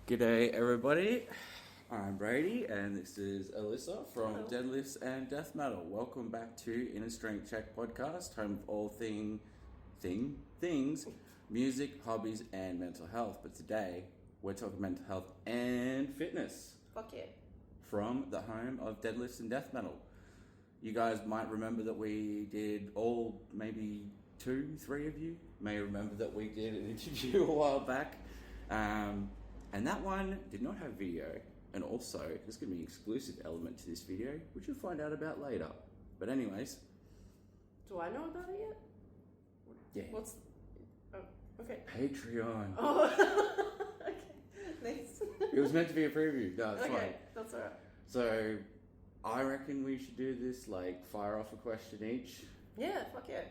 G'day everybody, I'm Brady and this is Elissa from Hello. Deadlifts and Death Metal. Welcome back to Inner Strength Check Podcast, home of all things, music, hobbies and mental health. But today we're talking mental health and fitness. Fuck yeah. From the home of Deadlifts and Death Metal. You guys might remember that we did maybe 2-3 of you may remember that we did an interview a while back. And that one did not have video, and also there's going to be an exclusive element to this video, which you'll find out about later. But anyways. Do I know about it yet? Yeah. Oh, okay. Patreon. Oh, okay. Thanks. It was meant to be a preview. No, it's okay, fine. that's alright. So, I reckon we should do this, fire off a question each. Yeah, fuck yeah.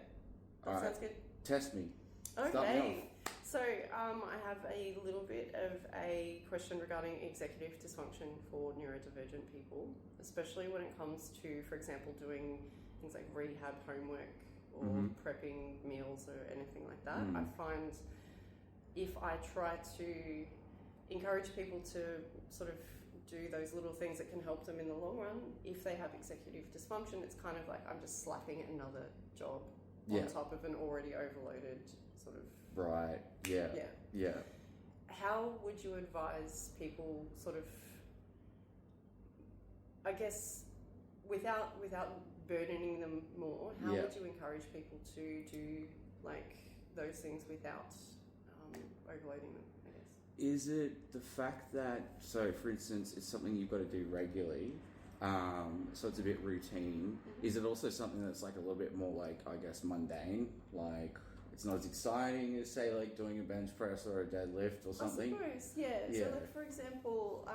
That sounds good. Test me. Okay. Start me off. So, I have a little bit of a question regarding executive dysfunction for neurodivergent people, especially when it comes to, for example, doing things like rehab homework or prepping meals or anything like that. I find if I try to encourage people to sort of do those little things that can help them in the long run, if they have executive dysfunction, it's kind of like I'm just slapping another job on top of an already overloaded sort of... Right, yeah. How would you advise people sort of, I guess, without burdening them more, how would you encourage people to do those things without overloading them, I guess? Is it the fact that, so for instance, it's something you've got to do regularly, so it's a bit routine. Is it also something that's a little bit more I guess mundane, it's not as exciting as say doing a bench press or a deadlift or something? I suppose, yeah. So for example,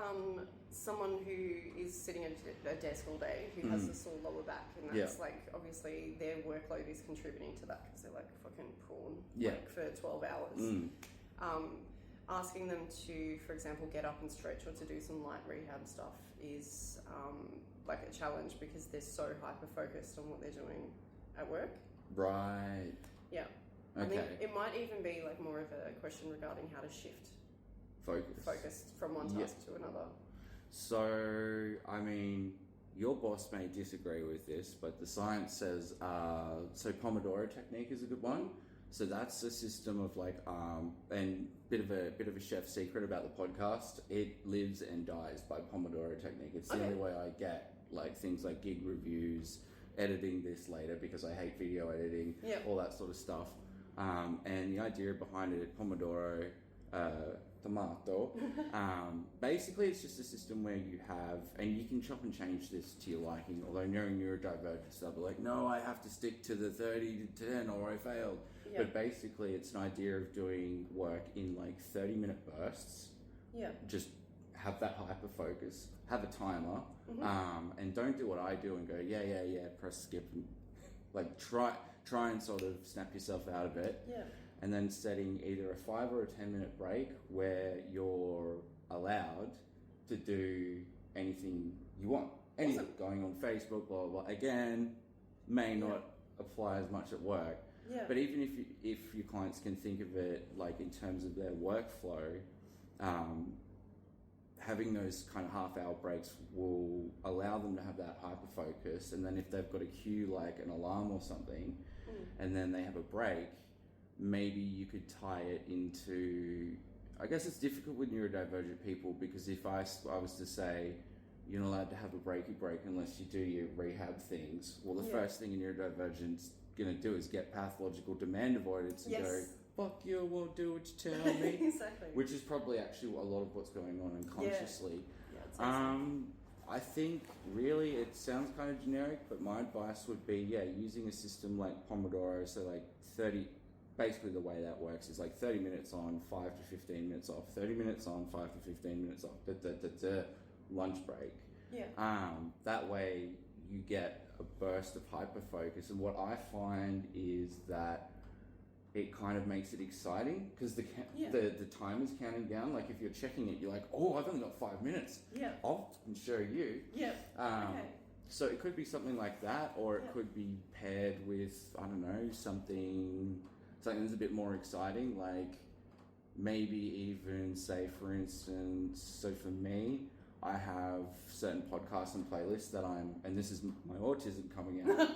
someone who is sitting at a desk all day who has a sore lower back, and that's obviously their workload is contributing to that because they're fucking prawn for 12 hours. Asking them to, for example, get up and stretch or to do some light rehab stuff is a challenge because they're so hyper-focused on what they're doing at work. Right. Yeah. Okay. I think it might even be more of a question regarding how to shift focus from one task to another. So, I mean, your boss may disagree with this, but the science says, so Pomodoro technique is a good one. So that's a system of and bit of a chef's secret about the podcast. It lives and dies by Pomodoro technique. It's the only way I get things like gig reviews, editing this later because I hate video editing, all that sort of stuff. And the idea behind it, Pomodoro, tomato, basically it's just a system where you have, and you can chop and change this to your liking, although knowing neurodivergence, they'll be no, I have to stick to the 30 to 10 or I failed. But basically it's an idea of doing work in 30-minute bursts. Yeah. Just have that hyper focus, have a timer, and don't do what I do and go, press skip and try and sort of snap yourself out of it. Yeah. And then setting either a 5 or a 10-minute break where you're allowed to do anything you want. Anything. Awesome. Going on Facebook, blah, blah, blah. Again, may not apply as much at work. Yeah. But even if your clients can think of it in terms of their workflow, having those kind of half-hour breaks will allow them to have that hyper-focus. And then if they've got a cue an alarm or something, and then they have a break, maybe you could tie it into... I guess it's difficult with neurodivergent people because if I was to say, you're not allowed to have a breaky break unless you do your rehab things, well, the first thing a neurodivergent's going to do is get pathological demand avoidance and go, fuck you, I won't do what you tell me. Exactly. Which is probably actually a lot of what's going on unconsciously. I think really it sounds kind of generic, but my advice would be, using a system like Pomodoro, so 30, basically the way that works is 30 minutes on, 5 to 15 minutes off, 30 minutes on, 5 to 15 minutes off, lunch break. Yeah. That way you get a burst of hyper-focus, and what I find is that it kind of makes it exciting because the time is counting down. If you're checking it, you're oh, I've only got 5 minutes. Yeah. I'll show you. Yeah. Okay. So it could be something like that, or it could be paired with, I don't know, something that's a bit more exciting, maybe even say, for instance, so for me, I have certain podcasts and playlists that and this is my autism coming out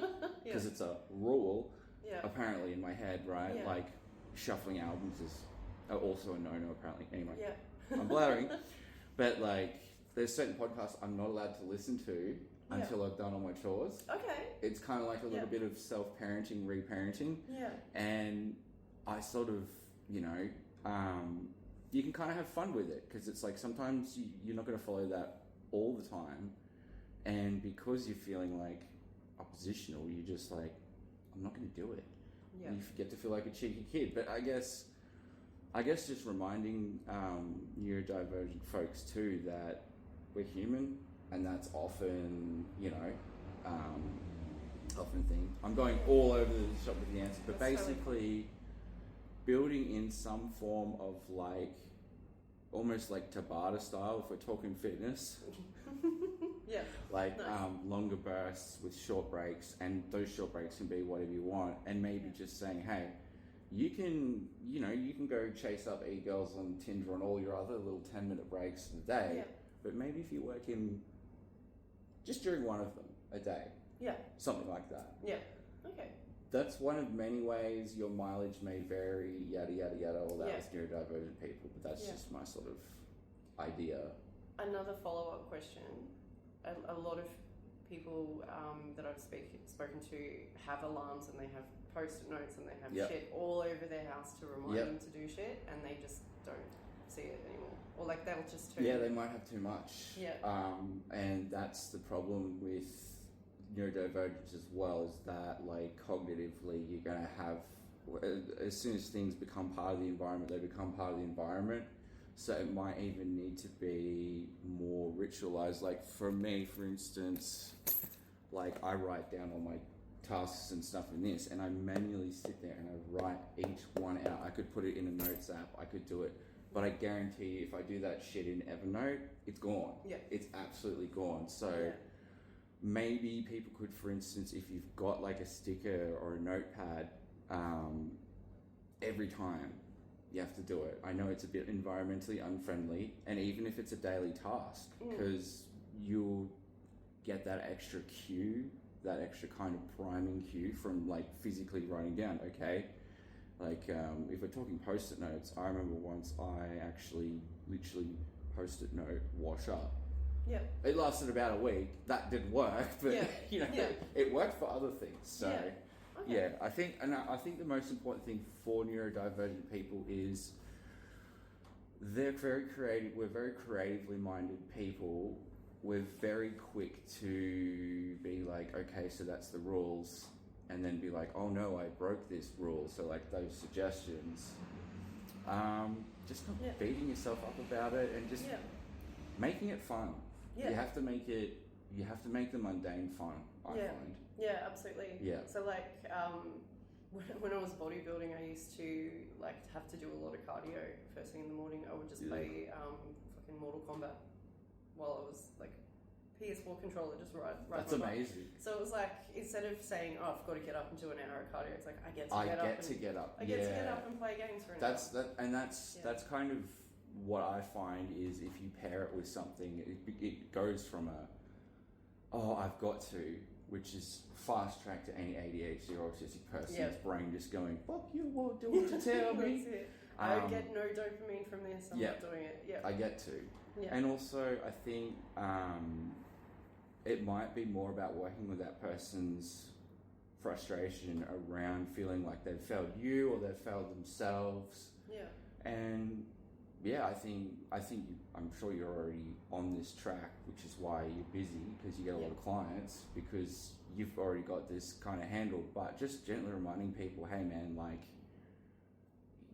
because it's a rule apparently in my head, right? Yeah. Like shuffling albums is also a no-no apparently. Anyway, Yeah. I'm blathering, but like there's certain podcasts I'm not allowed to listen to until I've done all my chores. Okay. It's kind of like a little bit of self-parenting, reparenting. Yeah. And I sort of, you know, you can kind of have fun with it because it's like sometimes you're not going to follow that all the time. And because you're feeling like oppositional, you're just like, I'm not going to do it. Yeah. And you get to feel like a cheeky kid. But I guess just reminding neurodivergent folks too that we're human, and that's often, you know, often thing. I'm going all over the shop with the answer, but that's basically building in some form of like, almost like Tabata style, if we're talking fitness. Yeah. Like longer bursts with short breaks, and those short breaks can be whatever you want, and maybe just saying, hey, you can go chase up e-girls on Tinder and all your other little 10-minute breaks in the day, but maybe if you work in just during one of them a day, something like that. Yeah. Okay. That's one of many ways your mileage may vary, yada yada yada, all that with neurodivergent people, but that's just my sort of idea. Another follow-up question. A lot of people that I've spoken to have alarms, and they have post-it notes, and they have shit all over their house to remind them to do shit, and they just don't see it anymore. Or like they'll just turn... Yeah, they might have too much. Yeah. And that's the problem with neurodivergence as well, is that like cognitively you're going to have, as soon as things become part of the environment, they become part of the environment. So it might even need to be more ritualized. Like for me, for instance, like I write down all my tasks and stuff in this, and I manually sit there and I write each one out. I could put it in a notes app, I could do it, but I guarantee you if I do that shit in Evernote, it's gone. Yeah. It's absolutely gone. So maybe people could, for instance, if you've got like a sticker or a notepad, every time you have to do it. I know it's a bit environmentally unfriendly, and even if it's a daily task, because you'll get that extra cue, that extra kind of priming cue from like physically writing down, okay? Like if we're talking post-it notes, I remember once I actually literally post-it note wash up. Yeah. It lasted about a week. That did work, but you know, it worked for other things. So yeah, I think the most important thing for neurodivergent people is they're very creative. We're very creatively minded people. We're very quick to be like, okay, so that's the rules, and then be like, oh no, I broke this rule. So like those suggestions, just not beating yourself up about it, and just making it fun. Yeah. You have to make the mundane fun, I find. Yeah, absolutely. Yeah. So like, when I was bodybuilding, I used to like have to do a lot of cardio first thing in the morning. I would just play fucking Mortal Kombat while I was like PS4 controller, just ride. That's amazing. So it was like, instead of saying, oh, I've got to get up and do an hour of cardio, it's like I get to get up and play games for an hour. That's kind of what I find is if you pair it with something, it goes from I've got to, which is fast track to any ADHD or autistic person's brain just going, fuck you, what do what you tell me. That's it. I get no dopamine from this, I'm not doing it. Yeah. I get to. Yeah. And also I think it might be more about working with that person's frustration around feeling like they've failed you or they've failed themselves. Yeah. And I think I'm sure you're already on this track, which is why you're busy, because you get a lot of clients, because you've already got this kind of handled. But just gently reminding people, hey man, like,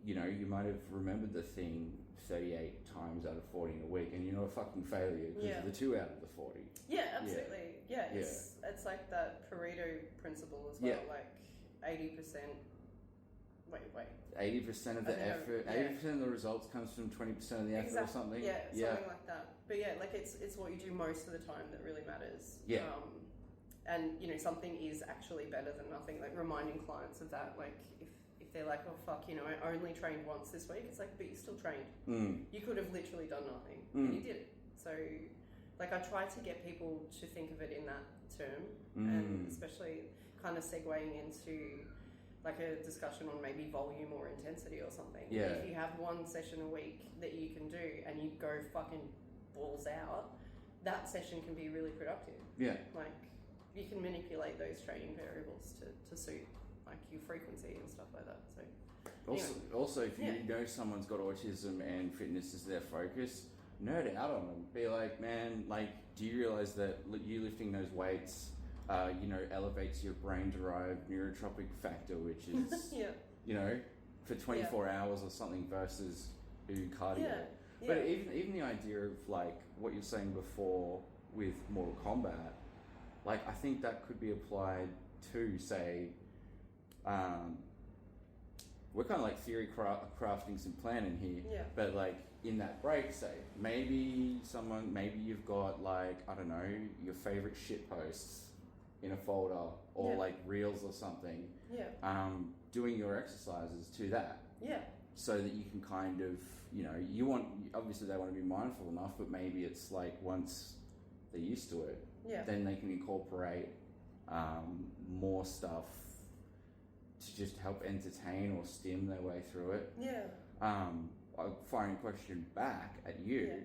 you know, you might have remembered the thing 38 times out of 40 in a week, and you're not a fucking failure because of the 2 out of the 40. Yeah, absolutely. Yeah, it's like that Pareto principle as well, like 80%. Wait. 80% of the effort, 80% of the results comes from 20% of the effort or something. Yeah, something like that. But yeah, like it's what you do most of the time that really matters. Yeah. And you know, something is actually better than nothing. Like reminding clients of that. Like if if they're like, oh fuck, you know, I only trained once this week, it's like, but you still trained. You could have literally done nothing, and you did it. So, like, I try to get people to think of it in that term, and especially kind of segueing into like a discussion on maybe volume or intensity or something. Yeah. If you have one session a week that you can do and you go fucking balls out, that session can be really productive. Yeah. Like, you can manipulate those training variables to suit like your frequency and stuff like that. So Also, if you know someone's got autism and fitness is their focus, nerd out on them. Be like, man, like, do you realize that you lifting those weights, you know, elevates your brain-derived neurotropic factor, which is, you know, for 24 hours or something versus cardio. Yeah. But even the idea of like what you're saying before with Mortal Kombat, like, I think that could be applied to, say, we're kind of like theory crafting some planning here, but like in that break, say, maybe you've got like, I don't know, your favorite shit posts in a folder or like reels or something, doing your exercises to that, so that you can kind of, you know, obviously they want to be mindful enough, but maybe it's like once they're used to it, then they can incorporate more stuff to just help entertain or stim their way through it. I'll fire a question back at you.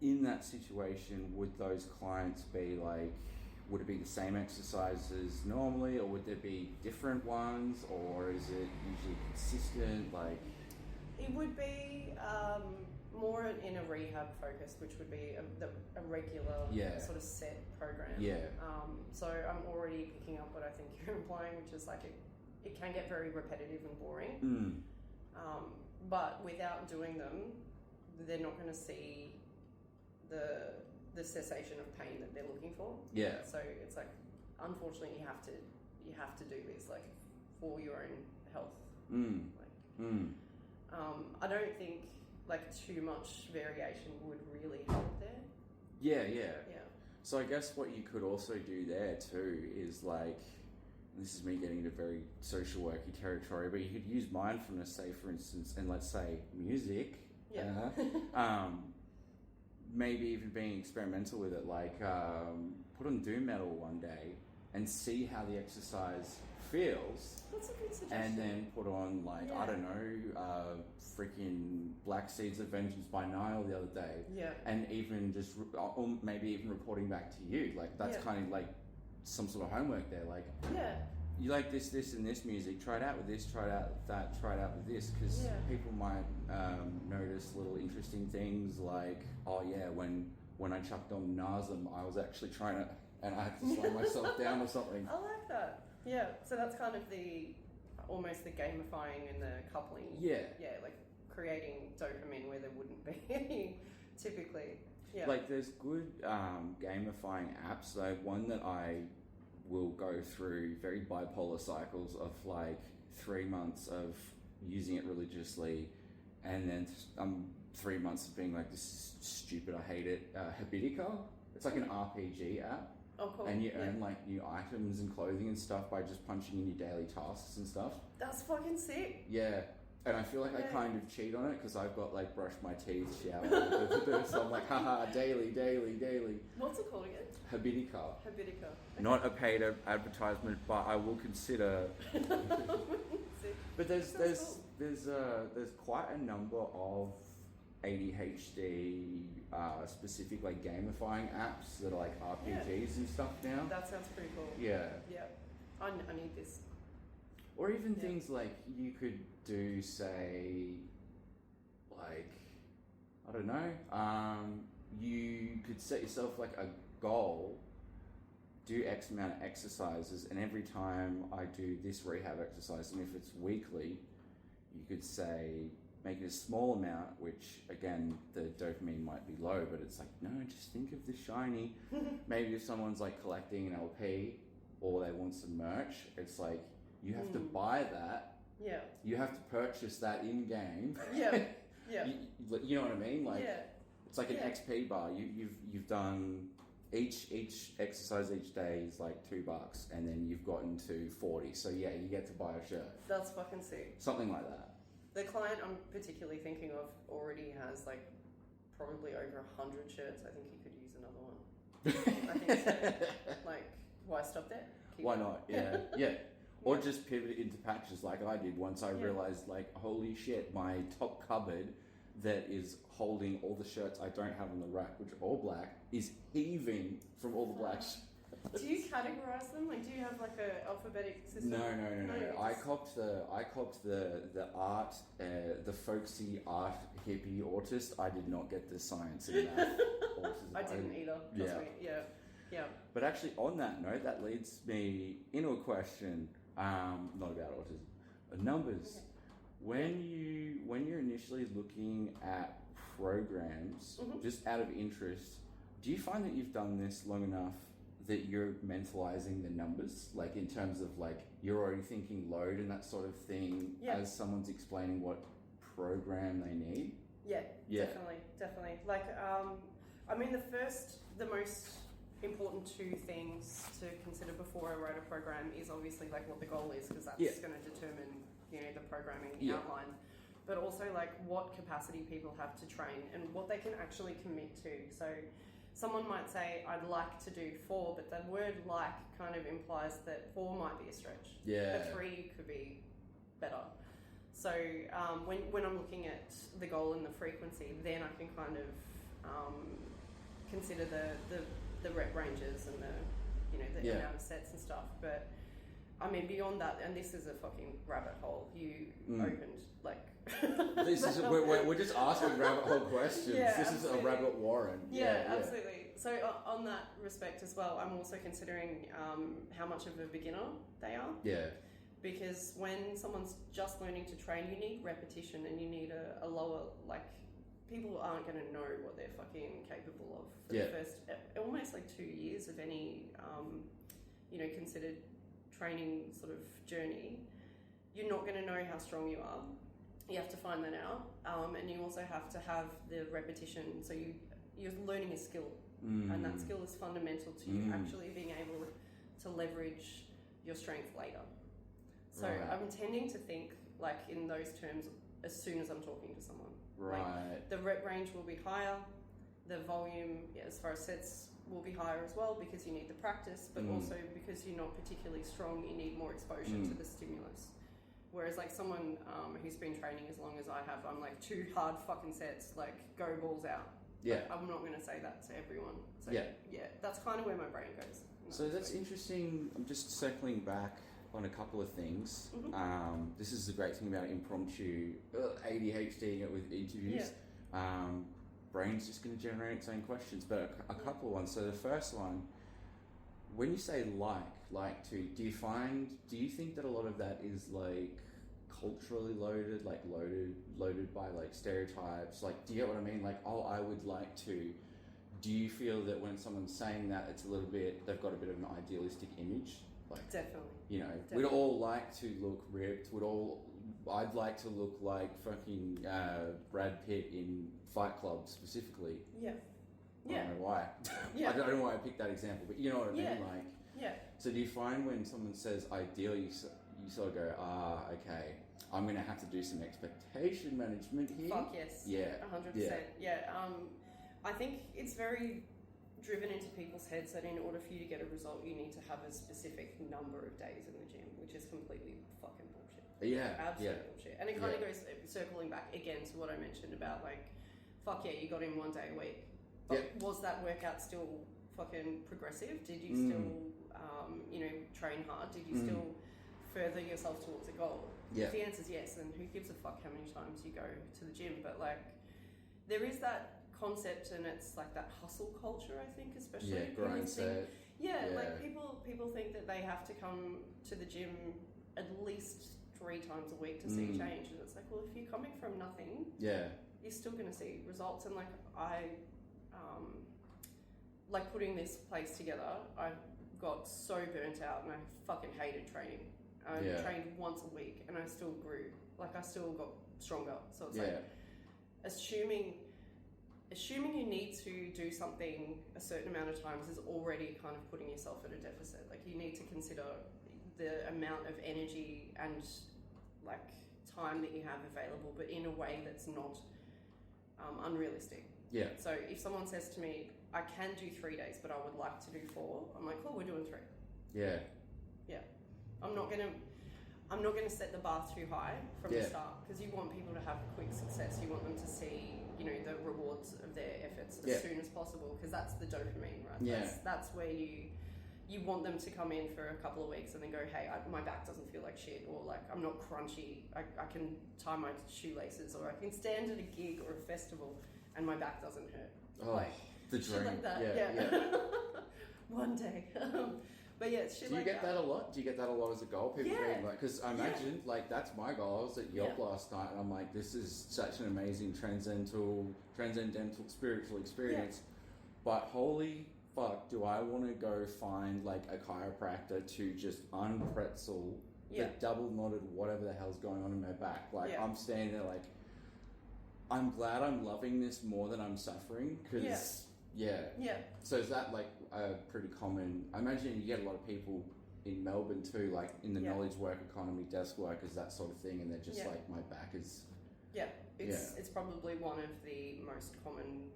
In that situation, would those clients be like, would it be the same exercises normally, or would there be different ones, or is it usually consistent? Like, it would be more in a rehab focus, which would be a regular sort of set program. So I'm already picking up what I think you're implying, which is like it can get very repetitive and boring. But without doing them, they're not going to see the cessation of pain that they're looking for. So it's like, unfortunately, you have to do this, like, for your own health. I don't think like too much variation would really help there. So I guess what you could also do there too is like, this is me getting into very social worky territory, but you could use mindfulness, say for instance, and let's say music. Maybe even being experimental with it, like put on doom metal one day and see how the exercise feels. That's a good suggestion. And then put on like, I don't know, freaking Black Seeds of Vengeance by Nile the other day. And even just, or maybe even reporting back to you. Like, that's kind of like some sort of homework there. Like, you like this and this music, try it out with this, try it out with that, try it out with this, because people might notice little interesting things like, oh yeah, when I chucked on Nazem, I was actually trying to, and I had to slow myself down or something. I like that. So that's kind of almost the gamifying and the coupling. Like creating dopamine where there wouldn't be any typically. Like, there's good gamifying apps. Like, one that I will go through very bipolar cycles of like 3 months of using it religiously, and then 3 months of being like, this is stupid, I hate it. Habitica. It's like an RPG app. Oh, cool. And you earn like new items and clothing and stuff by just punching in your daily tasks and stuff. That's fucking sick. And I feel like I kind of cheat on it because I've got like brush my teeth, shower, so I'm like, haha, daily. What's it called again? Habitica. Okay. Not a paid advertisement, but I will consider. But there's quite a number of ADHD specific like gamifying apps that are like RPGs and stuff now. That sounds pretty cool. I need this. Or even things like you could do, say, like, I don't know, you could set yourself like a goal, do X amount of exercises, and every time I do this rehab exercise, and if it's weekly, you could say, make it a small amount, which again, the dopamine might be low, but it's like, no, just think of the shiny. Maybe if someone's like collecting an LP or they want some merch, it's like, you have to buy that. You have to purchase that in game. You know what I mean? Like, it's like an XP bar. You've done each exercise each day is like $2, and then you've gotten to 40. So yeah, you get to buy a shirt. That's fucking sick. Something like that. The client I'm particularly thinking of already has like probably over 100 shirts. I think he could use another one. I think so. Like, why stop there? Why not? Yeah, yeah. Or just pivot into patches like I did once I realized, like, holy shit, my top cupboard that is holding all the shirts I don't have on the rack, which are all black, is heaving from all the black shirts. Do you categorize them? Like, do you have like a alphabetic system? No. I copped the art, the folksy art hippie autist. I did not get the science in that. I didn't either. Yeah. But actually, on that note, that leads me into a question. Not about autism. Numbers. Okay. When you're initially looking at programs, just out of interest, do you find that you've done this long enough that you're mentalizing the numbers, like in terms of like you're already thinking load and that sort of thing as someone's explaining what program they need? Yeah. Definitely. Like, I mean, the most important two things to consider before I write a program is obviously like what the goal is, because that's going to determine, the programming outline, but also like what capacity people have to train and what they can actually commit to. So someone might say, I'd like to do 4, but the word like kind of implies that 4 might be a stretch. Yeah. But 3 could be better. So when I'm looking at the goal and the frequency, then I can kind of consider the rep ranges and the amount of sets and stuff. But I mean, beyond that, and this is a fucking rabbit hole you opened, like. We're just asking rabbit hole questions. Yeah, this absolutely. is a rabbit warren. Yeah, absolutely. So on that respect as well, I'm also considering how much of a beginner they are. Yeah. Because when someone's just learning to train, you need repetition and you need a lower, like, people aren't going to know what they're fucking capable of for the first almost like 2 years of any, considered training sort of journey. You're not going to know how strong you are. You have to find that out, and you also have to have the repetition. So you're learning a skill, and that skill is fundamental to you actually being able to leverage your strength later. So I'm tending to think like in those terms as soon as I'm talking to someone. Right. Like, the rep range will be higher, the volume as far as sets will be higher as well, because you need the practice, but also because you're not particularly strong, you need more exposure to the stimulus. Whereas like someone who's been training as long as I have, I'm like 2 hard fucking sets, like go balls out. Yeah. But I'm not going to say that to everyone. So that's kind of where my brain goes. So that's interesting. I'm just circling back on a couple of things. This is the great thing about impromptu ADHDing it with interviews. Brain's just going to generate its own questions, but a couple of ones. So the first one, when you say like to, do you think that a lot of that is like culturally loaded, like loaded by like stereotypes? Like, do you get what I mean? Like, oh, I would like to. Do you feel that when someone's saying that, it's a little bit, they've got a bit of an idealistic image? Like, definitely. We'd all like to look ripped. I'd like to look like fucking Brad Pitt in Fight Club specifically. Yeah. I don't know why. I don't know why I picked that example, but you know what I mean? Like, so do you find when someone says ideal, you sort of go, okay, I'm going to have to do some expectation management here? Fuck yes. Yeah. 100%. Yeah. I think it's very driven into people's heads that in order for you to get a result, you need to have a specific number of days in the gym, which is completely fucking bullshit. Yeah. Absolute bullshit. And it kind of goes circling back again to what I mentioned about like, fuck yeah, you got in 1 day a week. But was that workout still fucking progressive? Did you still, train hard? Did you still further yourself towards a goal? Yeah. If the answer is yes, then who gives a fuck how many times you go to the gym? But like, there is that concept, and it's like that hustle culture, I think, especially. Yeah, grind set. Like people think that they have to come to the gym at least 3 times a week to see change, and it's like, well, if you're coming from nothing, you're still going to see results. And like like putting this place together, I got so burnt out, and I fucking hated training. I trained once a week, and I still grew. Like, I still got stronger. So it's like assuming assuming you need to do something a certain amount of times is already kind of putting yourself at a deficit. Like, you need to consider the amount of energy and like time that you have available, but in a way that's not unrealistic. Yeah. So if someone says to me, I can do 3 days, but I would like to do 4, I'm like, cool, we're doing 3. Yeah. Yeah. I'm not gonna set the bar too high from the start, because you want people to have quick success. You want them to see, you know, the rewards of their efforts as soon as possible, because that's the dopamine, right? Yeah. That's where you want them to come in for a couple of weeks and then go, hey, my back doesn't feel like shit, or like I'm not crunchy. I can tie my shoelaces, or I can stand at a gig or a festival and my back doesn't hurt. Oh, like the dream. Like that. Yeah. One day. But yeah, shit. Do you get that a lot? Do you get that a lot as a goal? People being like, because I imagine like that's my goal. I was at Yelp last night and I'm like, this is such an amazing transcendental spiritual experience. But holy fuck, do I want to go find like a chiropractor to just unpretzel the double knotted whatever the hell's going on in my back? Like I'm standing there like, I'm glad I'm loving this more than I'm suffering, because so is that like a pretty common, I imagine you get a lot of people in Melbourne too, like in the knowledge work economy, desk workers, that sort of thing, and they're just like, my back is it's probably one of the most common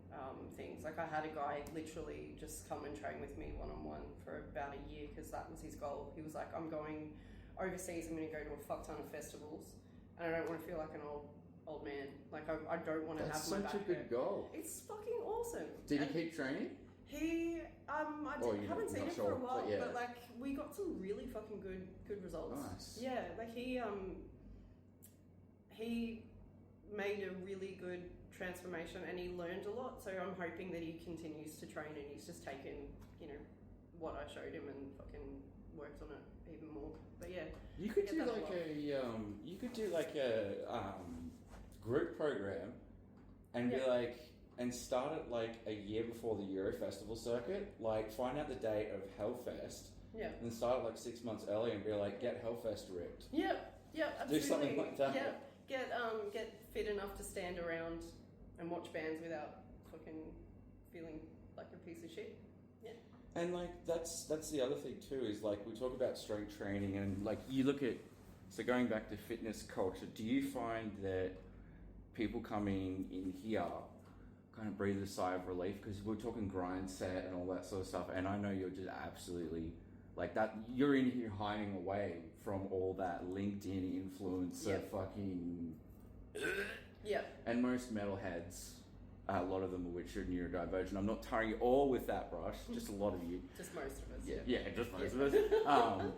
things. Like, I had a guy literally just come and train with me one-on-one for about a year, because that was his goal. He was like, I'm going overseas, I'm going to go to a fuck ton of festivals, and I don't want to feel like an old man. Like, I don't want to have my back. That's such a good goal. It's fucking awesome. Did he keep training? He, I haven't seen him for a while, but like, we got some really fucking good results. Nice. Yeah, like he made a really good transformation, and he learned a lot. So I'm hoping that he continues to train, and he's just taken, you know, what I showed him and fucking worked on it even more. But yeah, you could do like a group program and be like, and start it like a year before the Euro Festival circuit. Like, find out the date of Hellfest. Yeah. And start it like 6 months early and be like, get Hellfest ripped. Yeah. Yeah. Absolutely. Do something like that. Yeah. Get fit enough to stand around and watch bands without fucking feeling like a piece of shit. Yeah. And like that's the other thing too, is like, we talk about strength training, and like you look at, so going back to fitness culture, do you find that people coming in here kind of breathe a sigh of relief? Because we're talking grind set and all that sort of stuff, and I know you're just absolutely like that. You're in here hiding away from all that LinkedIn influencer fucking. Yeah. And most metalheads, a lot of them of which are neurodivergent. I'm not tarring you all with that brush, just a lot of you. Just most of us. Yeah, just most of us.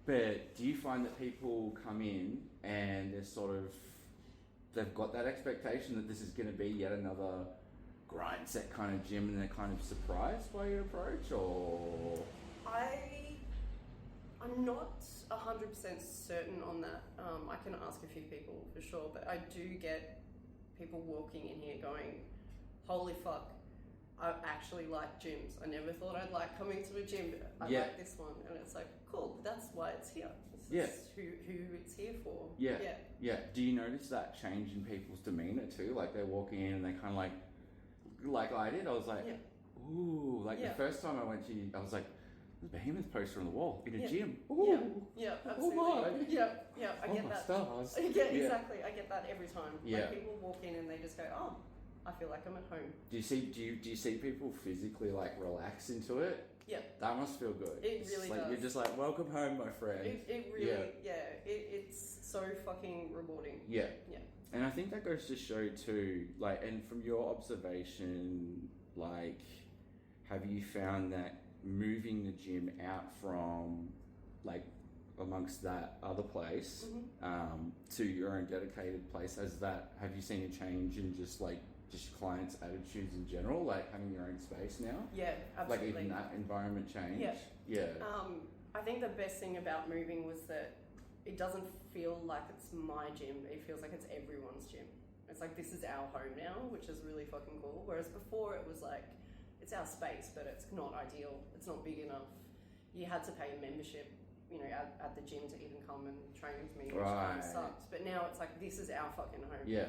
But do you find that people come in and they're sort of, they've got that expectation that this is going to be yet another grind set kind of gym, and they're kind of surprised by your approach, or? I'm not 100% certain on that. I can ask a few people for sure, but I do get people walking in here going, holy fuck, I actually like gyms. I never thought I'd like coming to a gym, but I like this one. And it's like, cool, that's why it's here. This is who it's here for. Yeah. Do you notice that change in people's demeanor too? Like, they're walking in and they kind of like I did. I was like, ooh, like the first time I went to, I was like, there's a behemoth poster on the wall in a gym. Ooh. Yeah, absolutely. Oh my. Yeah, I get that. Stars. Exactly. I get that every time. Yeah. Like, people walk in and they just go, oh, I feel like I'm at home. Do you see people physically like relax into it? Yeah. That must feel good. It really like, does. You're just like, welcome home, my friend. It really, it's so fucking rewarding. Yeah. And I think that goes to show too, like, and from your observation, like, have you found that moving the gym out from, like, amongst that other place to your own dedicated place, have you seen a change in just your clients' attitudes in general, like having your own space now? Yeah, absolutely. Like, even that environment change? Yeah. I think the best thing about moving was that it doesn't feel like it's my gym. It feels like it's everyone's gym. It's like, this is our home now, which is really fucking cool. Whereas before it was like, it's our space, but it's not ideal. It's not big enough. You had to pay a membership, you know, at the gym to even come and train with me, which kind of sucked. But now it's like, this is our fucking home. Yeah.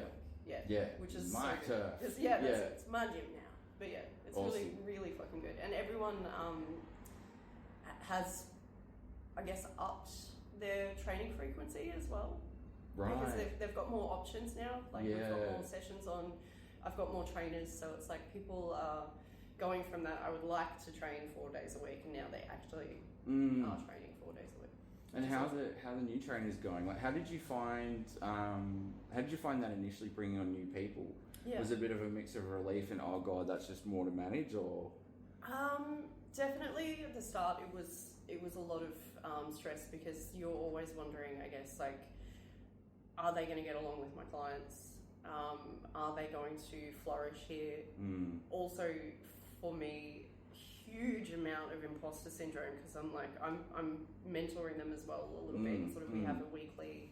which is my so turf. good. It's my gym now. But yeah, it's Awesome. really fucking good. And everyone has, I guess, upped their training frequency as well. Right. Because they've got more options now. Like we've got more sessions on. I've got more trainers, so it's like people are going from that. I would like to train 4 days a week, and now they actually are training 4 days a week. And how the new trainers going? Like, how did you find that initially bringing on new people? Yeah. Was it a bit of a mix of relief and oh god, that's just more to manage, or? Definitely at the start it was a lot of stress because you're always wondering, I guess, like, are they going to get along with my clients? Are they going to flourish here? Also, for me, huge amount of imposter syndrome because I'm mentoring them as well a little bit. Sort of we have a weekly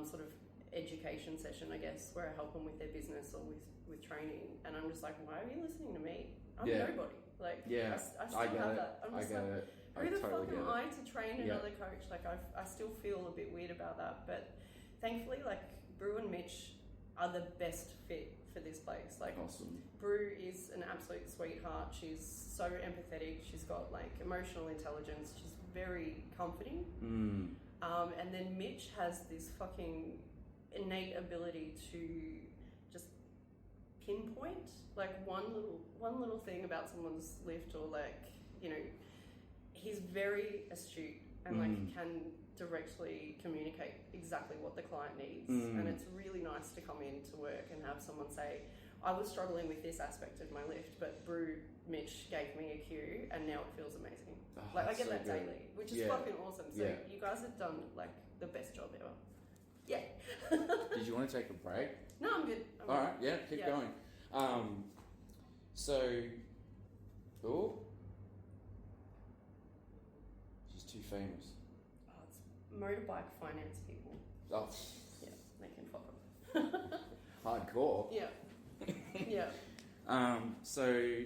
sort of education session, I guess, where I help them with their business or with training, and I'm just like, why are you listening to me? I'm nobody. Like, I still have that. I'm just like, who the fuck am I to train another coach? Like, I still feel a bit weird about that, but thankfully, like, Brew and Mitch are the best fit for this place. Like, awesome. Brew is an absolute sweetheart. She's so empathetic. She's got like emotional intelligence. She's very comforting. And then Mitch has this fucking innate ability to just pinpoint like one little thing about someone's lift, or like, you know, he's very astute and like can directly communicate exactly what the client needs. And it's really nice to come in to work and have someone say, I was struggling with this aspect of my lift, but Brew Mitch gave me a cue and now it feels amazing. Like, I get that daily, which is fucking awesome. So you guys have done like the best job ever. Yeah. Did you want to take a break? No, I'm good. All right, yeah, keep going. She's too famous. Oh, it's motorbike finance people. Oh. Yeah, they can fuck them. Hardcore. Yeah. Yeah. So,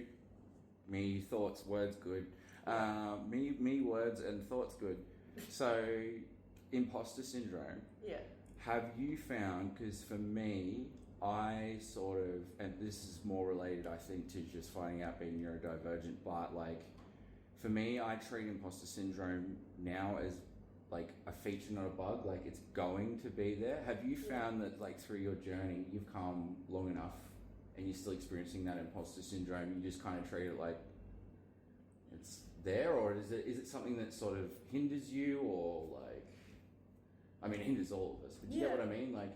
me thoughts, words good. Me words and thoughts good. So, imposter syndrome. Yeah. Have you found, because for me, I sort of, and this is more related, I think, to just finding out being neurodivergent, but like, for me, I treat imposter syndrome now as like a feature, not a bug. Like, it's going to be there. Have you found that, like, through your journey, you've come long enough and you're still experiencing that imposter syndrome, you just kind of treat it like it's there, or is it something that sort of hinders you, or like, I mean, it hinders all of us, but do you get what I mean? Like,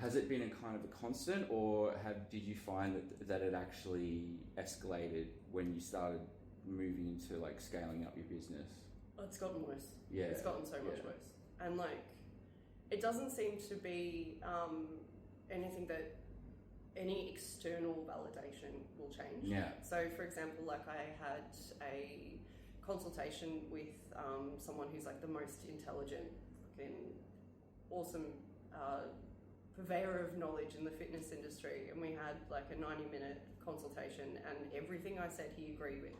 has it been a kind of a constant, or did you find that it actually escalated when you started moving into like scaling up your business? Oh, it's gotten worse. Yeah. It's gotten so much worse. And like, it doesn't seem to be anything that any external validation will change. Yeah. So for example, like, I had a consultation with someone who's like the most intelligent, fucking awesome purveyor of knowledge in the fitness industry, and we had like a 90-minute consultation, and everything I said he agreed with.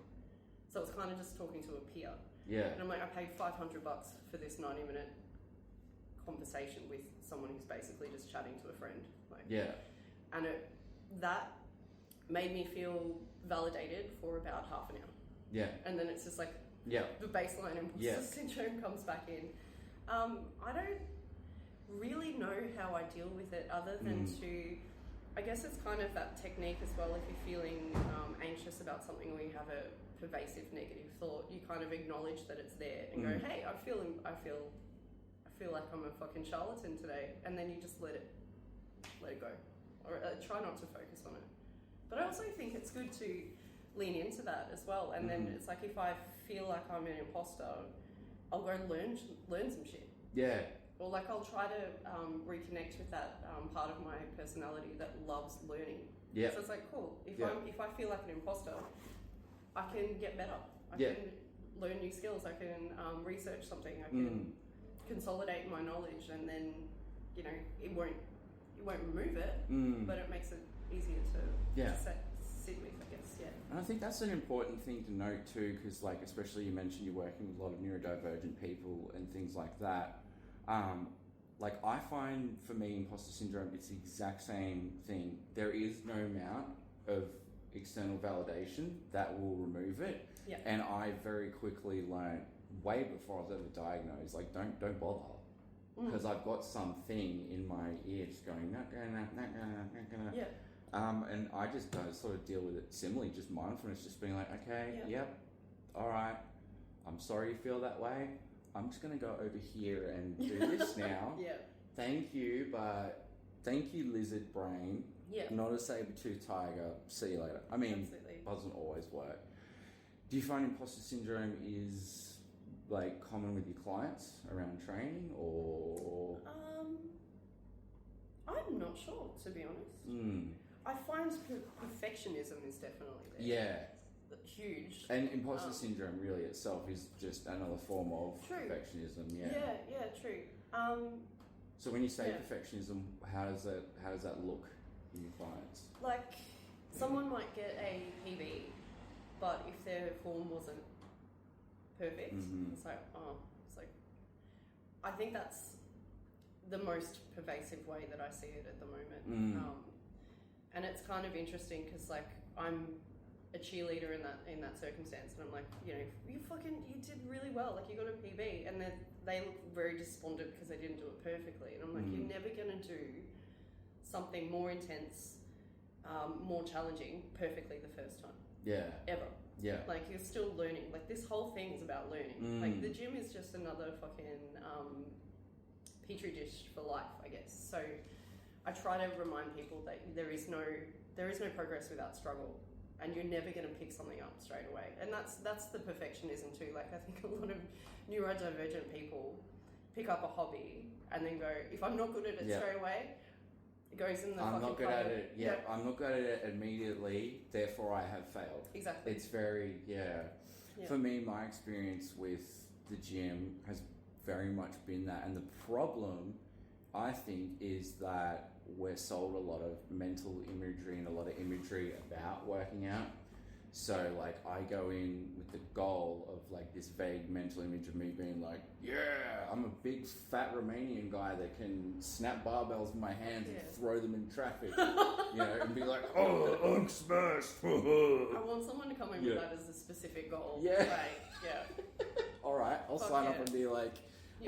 So it's kind of just talking to a peer. Yeah. And I'm like, I paid $500 for this 90-minute conversation with someone who's basically just chatting to a friend. Like, and that made me feel validated for about half an hour. Yeah. And then it's just like the baseline imposter syndrome comes back in. I don't really know how I deal with it, other than to, I guess it's kind of that technique as well. If you're feeling anxious about something, or you have a pervasive negative thought, you kind of acknowledge that it's there and go, hey, I feel like I'm a fucking charlatan today, and then you just let it go, or try not to focus on it. But I also think it's good to lean into that as well, and then it's like, if I feel like I'm an imposter, I'll go learn some shit. Yeah. Or like, I'll try to reconnect with that part of my personality that loves learning. Yeah. So it's like, cool. If I feel like an imposter, I can get better. I can learn new skills. I can research something. I can consolidate my knowledge, and then, you know, it won't remove it, but it makes it easier to sit with, I guess. Yeah. And I think that's an important thing to note too, because like, especially you mentioned you're working with a lot of neurodivergent people and things like that. like I find for me imposter syndrome, it's the exact same thing. There is no amount of external validation that will remove it. Yeah. And I very quickly learned way before I was ever diagnosed, like don't bother. Because I've got something in my ear just going, not gonna. Yeah. And I just sort of deal with it similarly, just mindfulness, just being like, okay, yep, all right, I'm sorry you feel that way. I'm just going to go over here and do this now. Yeah. Thank you, but thank you, lizard brain. Yeah. Not a saber-toothed tiger. See you later. I mean, absolutely. Doesn't always work. Do you find imposter syndrome is like common with your clients around training, or? I'm not sure, to be honest. I find perfectionism is definitely there. Yeah. Huge. And imposter syndrome really itself is just another form of perfectionism. Yeah, true. So when you say perfectionism, how does that look in your clients? Like, someone might get a PB, but if their form wasn't perfect, it's like, I think that's the most pervasive way that I see it at the moment. And it's kind of interesting because, like, I'm a cheerleader in that circumstance, and I'm like, you know, you did really well, like you got a PB, and then they look very despondent because they didn't do it perfectly, and I'm like, you're never gonna do something more intense, more challenging perfectly the first time. Yeah. Ever. Yeah. Like, you're still learning. Like, this whole thing is about learning. Like, the gym is just another fucking petri dish for life, I guess. So I try to remind people that there is no progress without struggle, and you're never going to pick something up straight away. And that's the perfectionism too. Like, I think a lot of neurodivergent people pick up a hobby and then go, if I'm not good at it straight away, it goes in the I'm fucking not good cupboard. at it. Yeah, I'm not good at it immediately. Therefore, I have failed. Exactly. It's very For me, my experience with the gym has very much been that, and the problem, I think, is that we're sold a lot of mental imagery and a lot of imagery about working out. So, like, I go in with the goal of, like, this vague mental image of me being like, yeah, I'm a big fat Romanian guy that can snap barbells in my hands and throw them in traffic, you know, and be like, oh, I'm smashed. I want someone to come in with that as a specific goal. Yeah. Like, All right, I'll sign up and be like,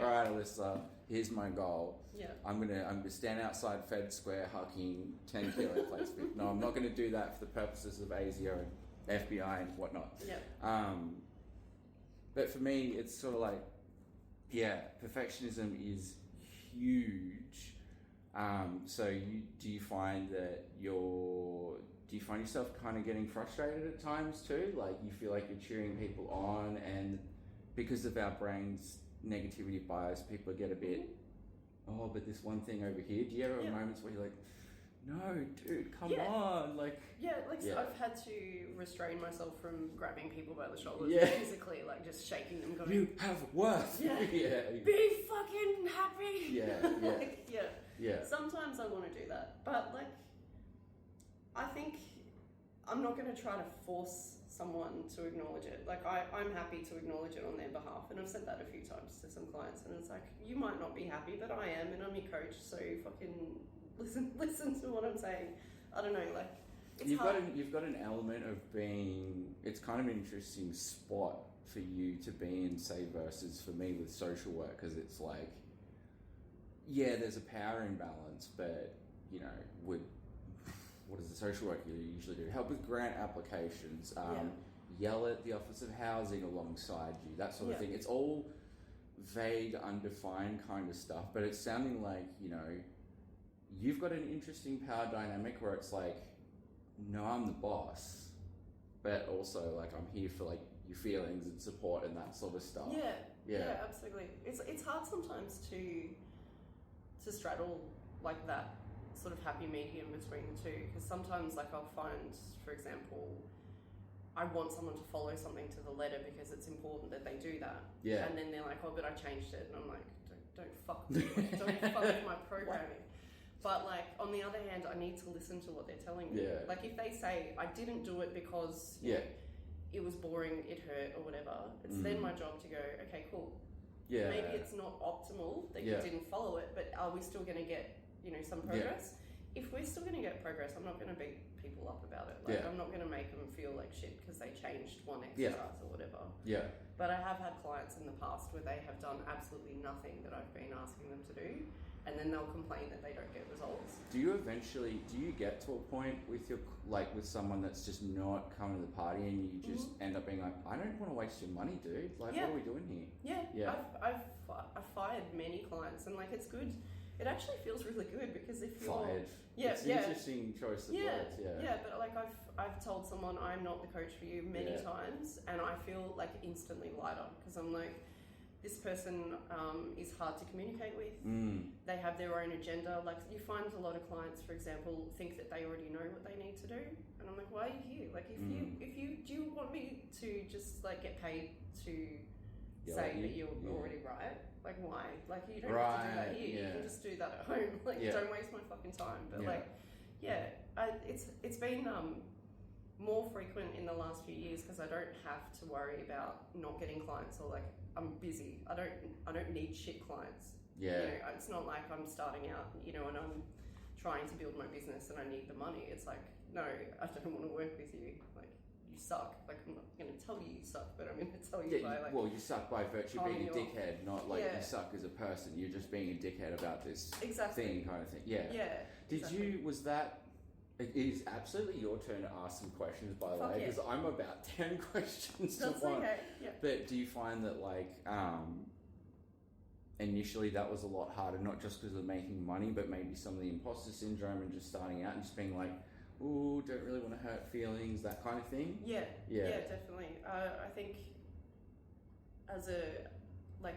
all right, Elissa, here's my goal. Yeah. I'm gonna stand outside Fed Square hucking 10 kilo plates. No, I'm not gonna do that for the purposes of ASIO and FBI and whatnot. Yeah. But for me, it's sort of like, perfectionism is huge. So do you find yourself kind of getting frustrated at times too? Like, you feel like you're cheering people on, and because of our brain's negativity bias, people get a bit, oh, but this one thing over here. Do you ever have moments where you're like, no, dude, come on, like... I've had to restrain myself from grabbing people by the shoulders physically, like, just shaking them, going, you have worth. Be fucking happy. Yeah. Sometimes I want to do that, but, like, I think I'm not going to try to force someone to acknowledge it. Like, I'm happy to acknowledge it on their behalf, and I've said that a few times to some clients, and it's like, you might not be happy, but I am, and I'm your coach, so fucking listen to what I'm saying. I don't know, like, it's hard. You've got an element of being, it's kind of an interesting spot for you to be in, say, versus for me with social work, because it's like, there's a power imbalance, but, you know, what does the social work usually do? Help with grant applications, yell at the Office of Housing alongside you, that sort of thing. It's all vague, undefined kind of stuff, but it's sounding like, you know, you've got an interesting power dynamic where it's like, no, I'm the boss, but also, like, I'm here for, like, your feelings and support and that sort of stuff. Yeah, absolutely. It's hard sometimes to straddle, like, that sort of happy medium between the two, because sometimes, like, I'll find, for example, I want someone to follow something to the letter because it's important that they do that. Yeah. And then they're like, oh, but I changed it, and I'm like, don't fuck with me. Don't fuck with my programming. But, like, on the other hand, I need to listen to what they're telling me. Like, if they say, I didn't do it because you know, it was boring, it hurt, or whatever, it's then my job to go, okay, cool. Yeah. Maybe it's not optimal that you didn't follow it, but are we still going to get, some progress? If we're still going to get progress, I'm not going to beat people up about it. Like, I'm not going to make them feel like shit because they changed one exercise or whatever. Yeah. But I have had clients in the past where they have done absolutely nothing that I've been asking them to do, and then they'll complain that they don't get results. Do you get to a point with with someone that's just not coming to the party, and you just end up being like, I don't want to waste your money, dude. Like, what are we doing here? Yeah. I've fired many clients, and like, it's good. It actually feels really good because if you're fired, it's an interesting choice of words. But like, I've told someone I'm not the coach for you many times, and I feel like instantly lighter because I'm like, this person is hard to communicate with. They have their own agenda. Like, you find a lot of clients, for example, think that they already know what they need to do, and I'm like, why are you here? Like, if you do you want me to just like get paid to say that you're already right? Like, why? Like, you don't have to do that here. You can just do that at home. Like, don't waste my fucking time. But it's been more frequent in the last few years because I don't have to worry about not getting clients, or like, I'm busy. I don't need shit clients. It's not like I'm starting out, and I'm trying to build my business and I need the money. It's like, no, I don't want to work with you. Like, you suck. Like, I'm not going to tell you suck, but I'm going to tell you by like. Well, you suck by virtue of being a dickhead, not like you suck as a person. You're just being a dickhead about this thing, kind of thing. Yeah. Did you? Was that? It is absolutely your turn to ask some questions, by the way, because I'm about 10 questions to one. Okay. Yeah. But do you find that initially that was a lot harder, not just because of making money, but maybe some of the imposter syndrome and just starting out and just being like, ooh, don't really want to hurt feelings, that kind of thing? Yeah, definitely. I think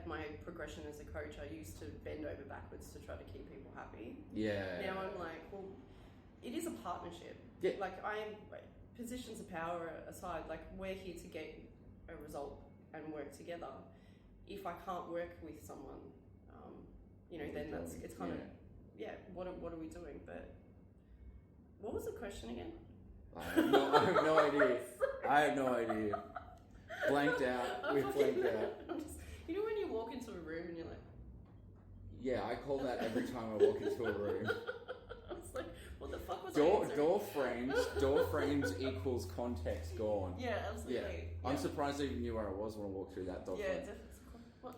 my progression as a coach, I used to bend over backwards to try to keep people happy. Yeah. Now I'm like, well, it is a partnership. Yeah. Like, positions of power aside, like, we're here to get a result and work together. If I can't work with someone, then it's kind of, what are we doing? But what was the question again? I have no idea. I have no idea. Blanked out. We've blanked out. When you walk into a room and you're like... Yeah, I call that every time I walk into a room. I was like, what the fuck was door frames equals context gone. Yeah, absolutely. Yeah. I'm surprised I even knew where I was when I walked through that door frame. Definitely. What?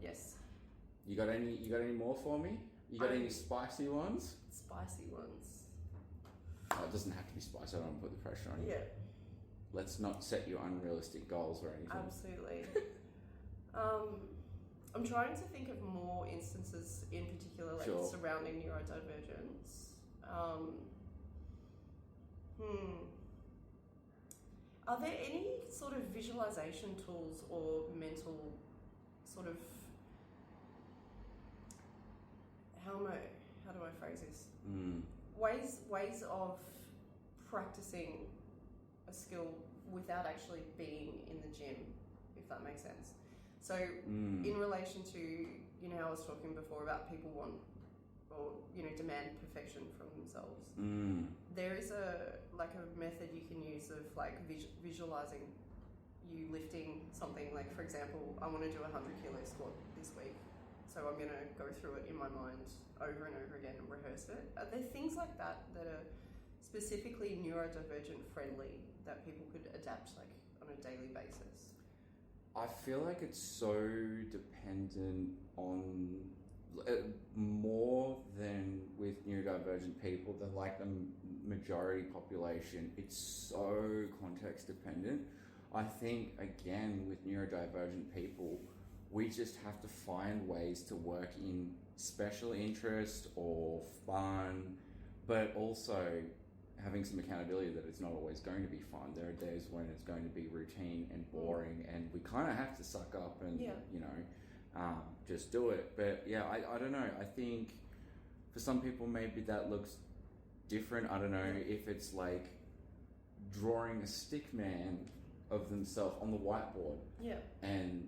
Yes. You got any more for me? You got any spicy ones? Spicy ones. Oh, it doesn't have to be spicy. I don't want to put the pressure on you. Yeah. Let's not set you unrealistic goals or anything. Absolutely. I'm trying to think of more instances in particular, surrounding neurodivergence. Are there any sort of visualization tools or mental sort of... How do I phrase this? Ways of practicing a skill without actually being in the gym, if that makes sense. So in relation to, how I was talking before about people want or, demand perfection from themselves, there is a method you can use of visualizing you lifting something. Like, for example, I want to do a 100 kilo squat this week. So I'm going to go through it in my mind over and over again and rehearse it. Are there things like that that are specifically neurodivergent friendly that people could adapt on a daily basis? I feel like it's so dependent on more than with neurodivergent people than the majority population. It's so context dependent. I think, again, with neurodivergent people, we just have to find ways to work in special interest or fun, but also having some accountability that it's not always going to be fun. There are days when it's going to be routine and boring, and we kind of have to suck up and, just do it. But yeah, I don't know. I think for some people, maybe that looks different. I don't know if it's like drawing a stick man of themselves on the whiteboard. Yeah. And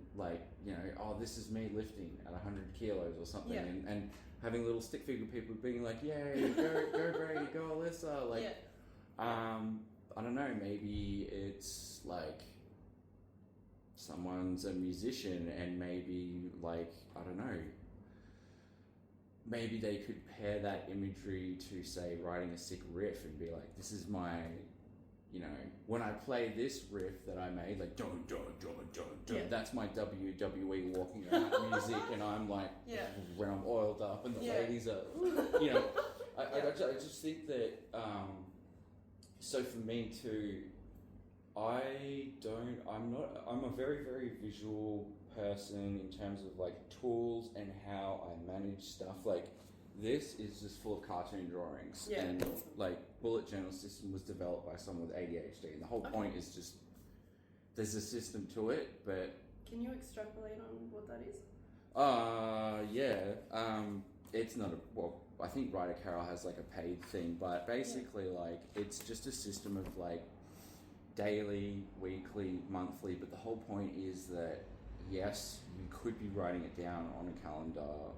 this is me lifting at 100 kilos or something. Yeah. And having little stick figure people being like, yay, go Brady, go Elissa. I don't know, maybe it's someone's a musician and maybe, like, I don't know, maybe they could pair that imagery to, say, writing a sick riff and be like, this is my, you know, when I play this riff that I made, like, dun, dun, dun, dun, dun, that's my WWE walking around music, and I'm like, when I'm oiled up and the ladies are, you know, I just think that, so for me too, I'm a very, very visual person in terms of like tools and how I manage stuff. Like, this is just full of cartoon drawings, and like bullet journal system was developed by someone with ADHD, and the whole point is just there's a system to it. But can you extrapolate on what that is? It's not I think Writer Carol has like a paid thing, but basically like it's just a system of like daily, weekly, monthly, but the whole point is that yes, you could be writing it down on a calendar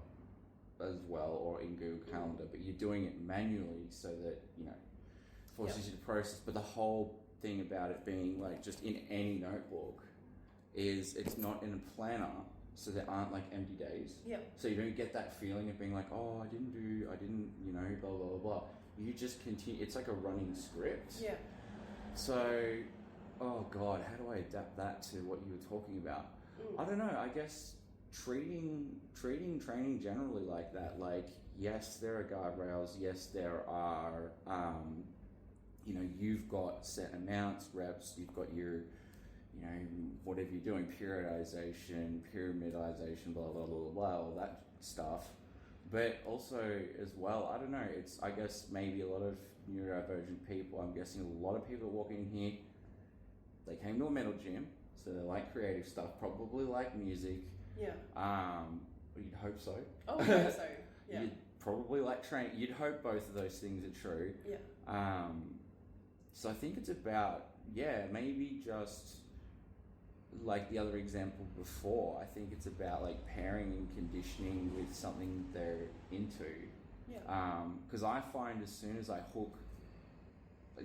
as well, or in Google Calendar, but you're doing it manually so that, you know, forces you to process. But the whole thing about it being like just in any notebook is it's not in a planner, so there aren't like empty days. So you don't get that feeling of being like, oh, I didn't, you know, blah, blah, blah, blah. You just continue, it's like a running script. So, oh God, how do I adapt that to what you were talking about? I don't know, I guess treating training generally like that, like, yes, there are guardrails, yes, there are, you know, you've got set amounts, reps, you've got your, you know, whatever you're doing, periodization, pyramidization, blah, blah, blah, blah, all that stuff. But also as well, I don't know, it's, I guess maybe a lot of neurodivergent people, I'm guessing a lot of people walk in here, they came to a metal gym, so they like creative stuff, probably like music. You'd hope so. Oh, I hope so. You'd probably like training. You'd hope both of those things are true. So I think it's about, maybe just like the other example before, I think it's about like pairing and conditioning with something they're into. Because I find as soon as I hook,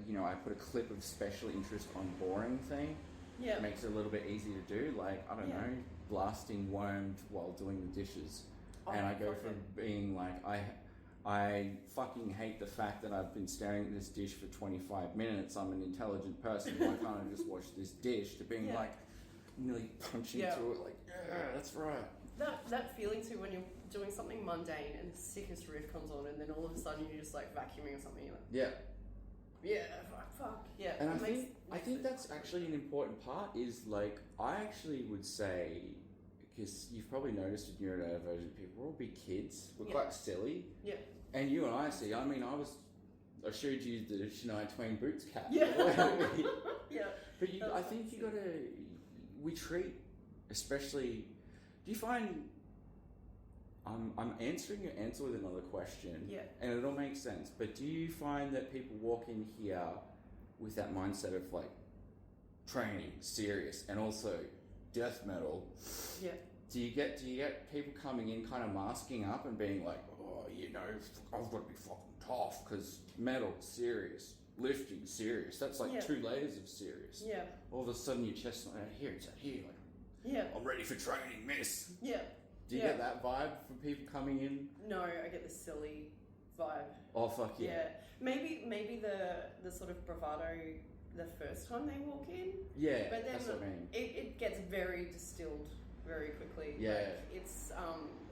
you know, I put a clip of special interest on boring thing, it makes it a little bit easier to do. Like, I don't know, blasting wormed while doing the dishes. And I go from being like, I fucking hate the fact that I've been staring at this dish for 25 minutes, I'm an intelligent person, why can't I just wash this dish, to being like, nearly punching through it, like, that's right. That feeling too when you're doing something mundane and the sickest riff comes on, and then all of a sudden you're just like vacuuming or something, you're like, fuck. And I think that's actually an important part, is like, I actually would say, because you've probably noticed with neurodivergent people, we're all big kids, we're quite silly. And you and I see, I mean, I showed you the Shania Twain Boots cap. But I think you gotta, we treat, especially, do you find, I'm answering your answer with another question, and it'll make sense, but do you find that people walk in here with that mindset of like training, serious, and also death metal? Do you get people coming in kind of masking up and being like, oh, you know, I've got to be fucking tough because metal, serious, lifting, serious. That's like 2 layers of serious. All of a sudden your chest's not out here, it's out here. Like, I'm ready for training, miss. Do you get that vibe from people coming in? No, I get the silly vibe. Oh, fuck yeah. Maybe the sort of bravado the first time they walk in. But then that's what I mean. It gets very distilled very quickly. Like, it's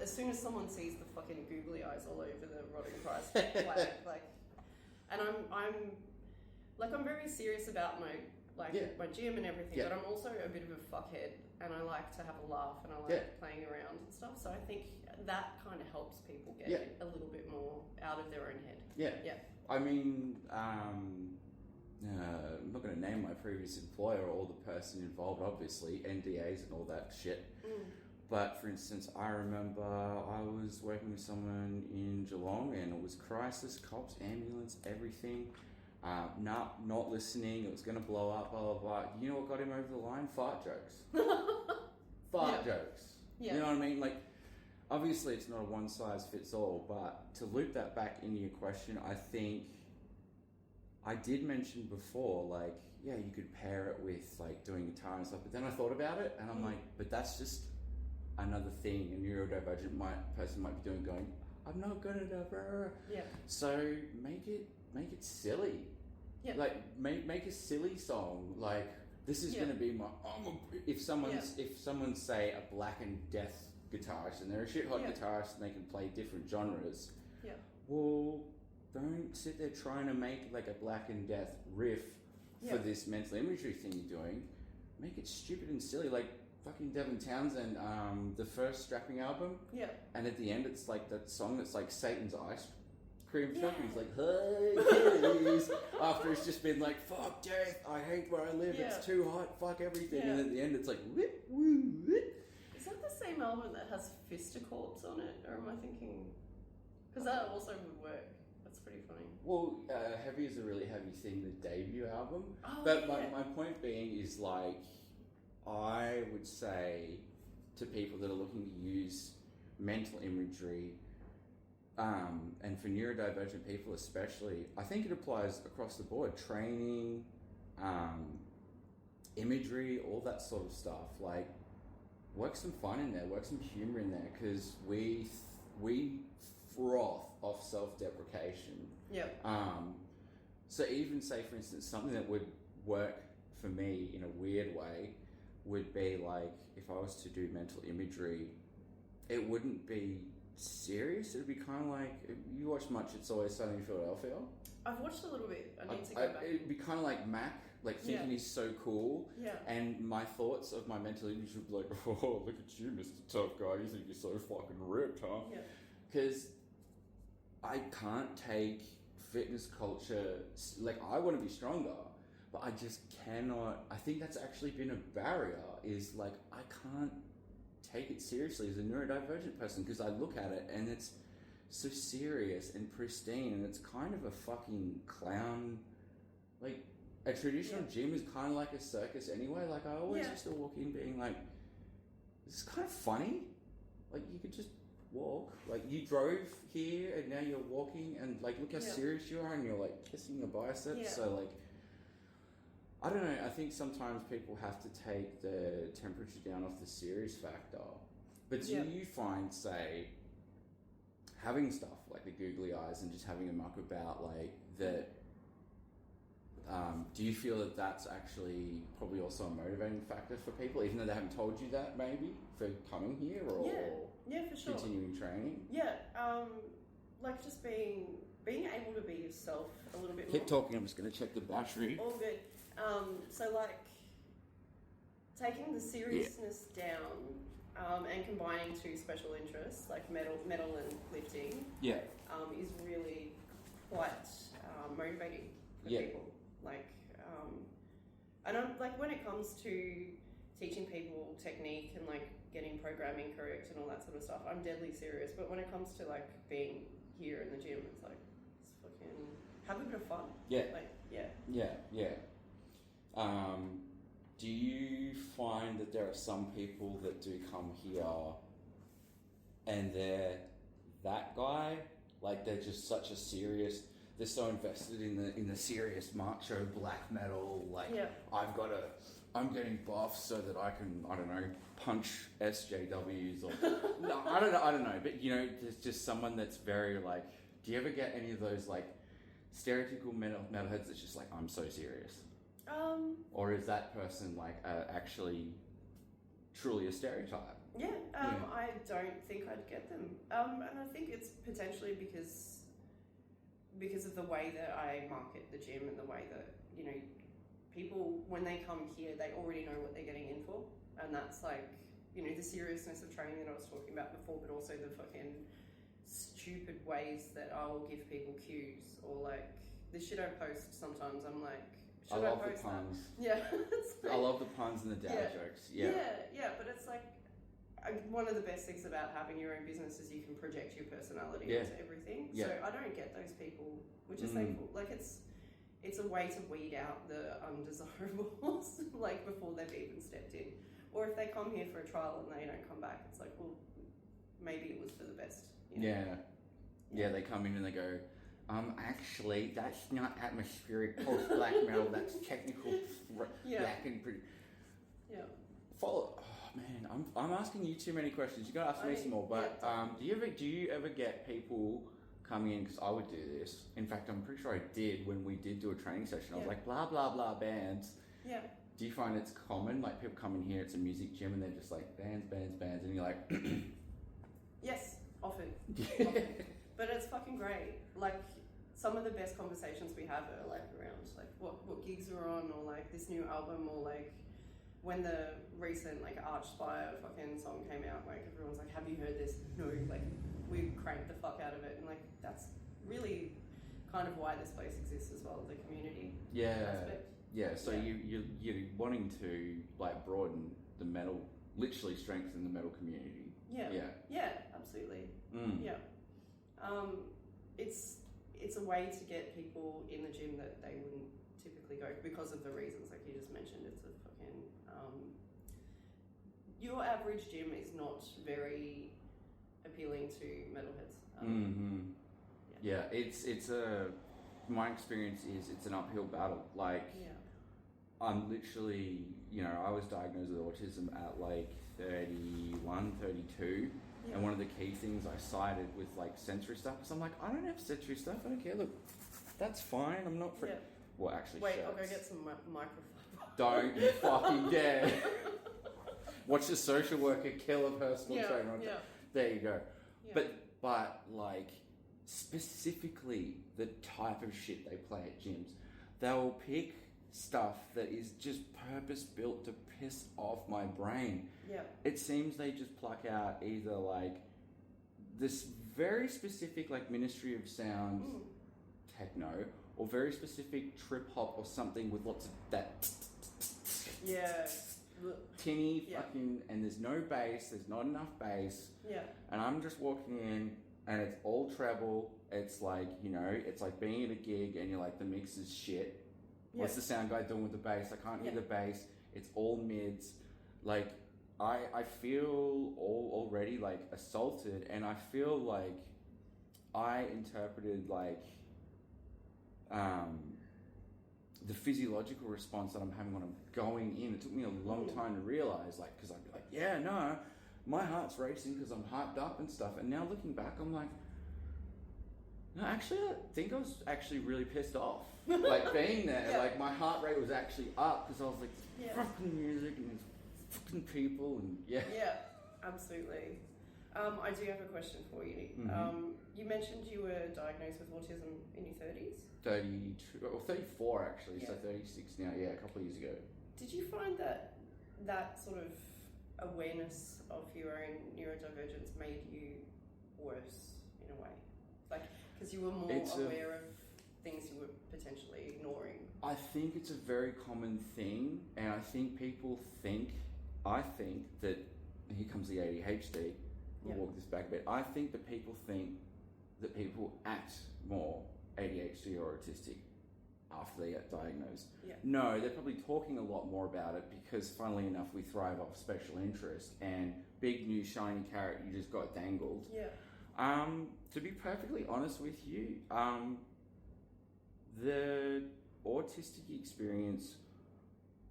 as soon as someone sees the fucking googly eyes all over the rotting price flag, like, and I'm very serious about my my gym and everything, but I'm also a bit of a fuckhead, and I like to have a laugh, and I like playing around and stuff. So I think that kind of helps people get a little bit more out of their own head. I mean, I'm not going to name my previous employer or the person involved, obviously, NDAs and all that shit. But for instance, I remember I was working with someone in Geelong, and it was crisis, cops, ambulance, everything. Not listening, it was going to blow up, blah, blah, blah. You know what got him over the line? Fart jokes. Fart jokes. You know what I mean? Like, obviously it's not a one size fits all, but to loop that back into your question, I think I did mention before, like, yeah, you could pair it with like doing guitar and stuff, but then I thought about it and I'm like, but that's just another thing a neurodivergent person might be doing, going, I'm not good enough. Yeah. So make it silly. Yeah. Like make a silly song. Like this is gonna be my if someone's say a Black and Death guitarist and they're a shit hot guitarist and they can play different genres. Yeah. Well, don't sit there trying to make like a Black and Death riff for this mental imagery thing you're doing. Make it stupid and silly, like fucking Devin Townsend, the first Strapping album. Yeah. And at the end, it's like that song that's like Satan's ice cream truck. And he's like, hey, kitties. After it's just been like, fuck death, I hate where I live, it's too hot, fuck everything. And at the end, it's like, whip, woo, whip. Is that the same album that has Fisticorps on it? Or am I thinking... Because that also would work. That's pretty funny. Well, Heavy is a really heavy thing, the debut album. Oh, but my point being is like, I would say to people that are looking to use mental imagery, and for neurodivergent people especially, I think it applies across the board. Training, imagery, all that sort of stuff. Like, work some fun in there, work some humour in there, because we froth off self-deprecation. Yeah. So even say, for instance, something that would work for me in a weird way would be like, if I was to do mental imagery, it wouldn't be serious. It'd be kind of like, you watch much It's Always Sunny in Philadelphia. I've watched a little bit. I need to go back. It'd be kind of like Mac, like thinking he's so cool. Yeah. And my thoughts of my mental image would be like, oh, look at you, Mr. Tough Guy. You think you're so fucking ripped, huh? Yeah. Because I can't take fitness culture, like I want to be stronger, but I just cannot. I think that's actually been a barrier, is like I can't take it seriously as a neurodivergent person, because I look at it and it's so serious and pristine, and it's kind of a fucking clown. Like a traditional gym is kind of like a circus anyway. Like I always used to walk in being like, this is kind of funny. Like you could just walk, like you drove here and now you're walking, and like look how serious you are, and you're like kissing your biceps. So like, I don't know, I think sometimes people have to take the temperature down off the serious factor. But do you find, say, having stuff like the googly eyes and just having a muck about like that, do you feel that that's actually probably also a motivating factor for people, even though they haven't told you that, maybe, for coming here or for sure. continuing training? Yeah, like just being able to be yourself a little bit more. Keep talking, I'm just going to check the battery. All good. So like taking the seriousness down and combining two special interests like metal and lifting is really quite motivating for people. Like, I don't like when it comes to teaching people technique and like getting programming correct and all that sort of stuff, I'm deadly serious. But when it comes to like being here in the gym, it's like, it's fucking have a bit of fun. Yeah. Like, do you find that there are some people that do come here and they're that guy? Like they're just such a serious, they're so invested in the serious macho black metal, like I'm getting buff so that I can, I don't know, punch SJWs or no, I don't know, but you know, there's just someone that's very like, do you ever get any of those like stereotypical metalheads that's just like, I'm so serious? Or is that person like actually truly a stereotype? I don't think I'd get them. And I think it's potentially because of the way that I market the gym and the way that, you know, people, when they come here, they already know what they're getting in for. And that's like, you know, the seriousness of training that I was talking about before, but also the fucking stupid ways that I'll give people cues, or like the shit I post sometimes, I'm like, should I post the puns. that? Yeah. I love the puns and the dad jokes. Yeah, but it's like, one of the best things about having your own business is you can project your personality into everything. So I don't get those people, which is thankful. Like it's a way to weed out the undesirables, like before they've even stepped in. Or if they come here for a trial and they don't come back, it's like, well, maybe it was for the best. You know? Yeah, they come in and they go, Actually, that's not atmospheric post-black metal. That's technical black and pretty. Yeah. Follow. Oh man, I'm asking you too many questions. You gotta ask me some more. But do you ever get people coming in? Because I would do this. In fact, I'm pretty sure I did when we did do a training session. I was like, blah blah blah bands. Yeah. Do you find it's common? Like people come in here, it's a music gym, and they're just like bands, and you're like, yes, often. Often. But it's fucking great. Like some of the best conversations we have are like around like what gigs are on, or like this new album, or like when the recent like Archspire fucking song came out, like everyone's like, have you heard this? No, like we cranked the fuck out of it, and like that's really kind of why this place exists as well, the community aspect. Yeah, so you're wanting to like broaden the metal, literally strengthen the metal community. Yeah, absolutely. Yeah. It's a way to get people in the gym that they wouldn't typically go because of the reasons like you just mentioned. It's a fucking your average gym is not very appealing to metalheads. It's a my experience is it's an uphill battle. Like I'm literally, I was diagnosed with autism at like 31, 32. And one of the key things I cited with like sensory stuff, because I'm like, I don't have sensory stuff. I don't care. Look, that's fine. I'm not free. Well, actually, wait, I'll go get some microfiber. Don't you fucking dare. Watch the social worker kill a personal trainer. There you go. Yeah. But like specifically the type of shit they play at gyms, they'll pick stuff that is just purpose built to piss off my brain. Yeah. It seems they just pluck out either like this very specific like Ministry of Sound techno, or very specific trip hop or something with lots of that tinny fucking, and there's no bass, there's not enough bass. Yeah. And I'm just walking in and it's all treble. It's like, it's like being at a gig and you're like, the mix is shit. What's the sound guy doing with the bass? I can't hear the bass. It's all mids. Like, I feel already like assaulted, and I feel like I interpreted like the physiological response that I'm having when I'm going in. It took me a long time to realize, like, because I'd be like, no, my heart's racing because I'm hyped up and stuff. And now looking back, I'm like, no, actually, I think I was actually really pissed off. Like being there, like my heart rate was actually up because I was like, fucking music and these fucking people and Yeah, absolutely. I do have a question for you. You mentioned you were diagnosed with autism in your 30s? 32, or 34 actually, so 36 now, a couple of years ago. Did you find that sort of awareness of your own neurodivergence made you worse in a way? Like, because you were more aware of things you were potentially ignoring? I think it's a very common thing, and I think people think that, here comes the ADHD, we'll walk this back a bit. I think that people think that people act more ADHD or autistic after they get diagnosed. No, they're probably talking a lot more about it because, funnily enough, we thrive off special interest and big new shiny carrot you just got dangled. To be perfectly honest with you, the autistic experience,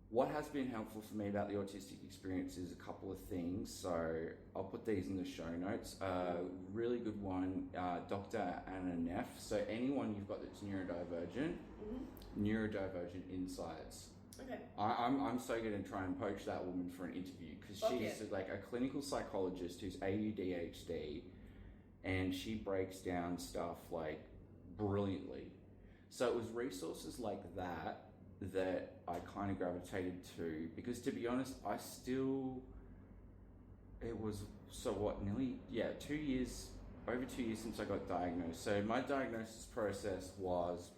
what has been helpful for me about the autistic experience is a couple of things. So I'll put these in the show notes. Really good one, Dr. Anna Neff. So anyone you've got that's neurodivergent, neurodivergent insights. Okay. I'm so going to try and poach that woman for an interview because she's like a clinical psychologist who's ADHD, and she breaks down stuff like brilliantly. So it was resources like that I kind of gravitated to, because to be honest, it was, so what, nearly, 2 years, over 2 years since I got diagnosed. So my diagnosis process was,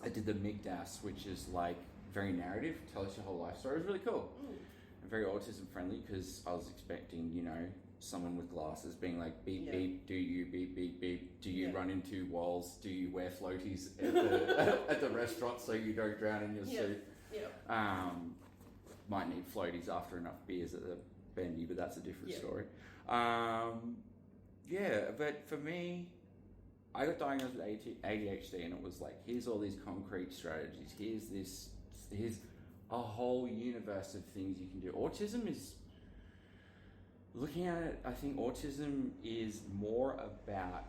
I did the MIGDAS, which is like very narrative, tell us your whole life story. It was really cool. And very autism friendly, because I was expecting, someone with glasses being like, beep, beep, do you, beep, beep, beep, do you run into walls, do you wear floaties at the restaurant so you don't drown in your suit? Might need floaties after enough beers at the bendy, but that's a different story. But for me, I got diagnosed with ADHD, and it was like, here's all these concrete strategies. Here's a whole universe of things you can do. Autism is, looking at it, I think autism is more about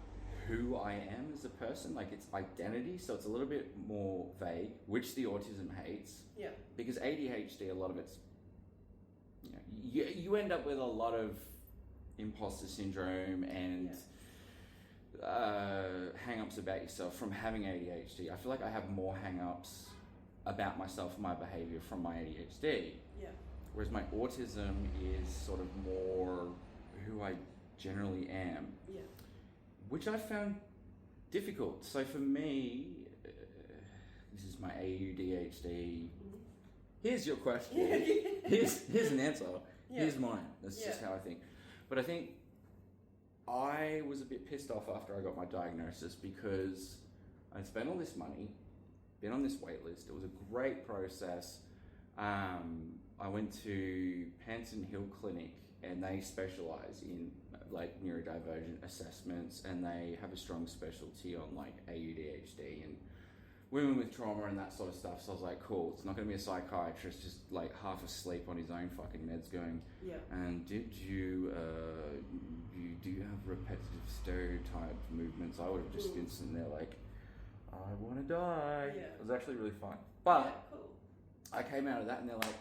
who I am as a person, like it's identity. So it's a little bit more vague, which the autism hates. Yeah. Because ADHD, a lot of it's, you end up with a lot of imposter syndrome and hang-ups about yourself from having ADHD. I feel like I have more hang-ups about myself and my behavior from my ADHD. Yeah. Whereas my autism is sort of more who I generally am. Yeah. Which I found difficult. So for me, this is my AUDHD. Mm-hmm. Here's your question. here's an answer. Yeah. Here's mine. That's just how I think. But I think I was a bit pissed off after I got my diagnosis because I'd spent all this money, been on this wait list. It was a great process. I went to Panton Hill Clinic, and they specialize in like neurodivergent assessments, and they have a strong specialty on like AUDHD and women with trauma and that sort of stuff. So I was like, cool, it's not going to be a psychiatrist just like half asleep on his own fucking meds going, and did you do you have repetitive stereotyped movements? I would have just been sitting there like, I want to die. It was actually really fun. But I came out of that and they're like,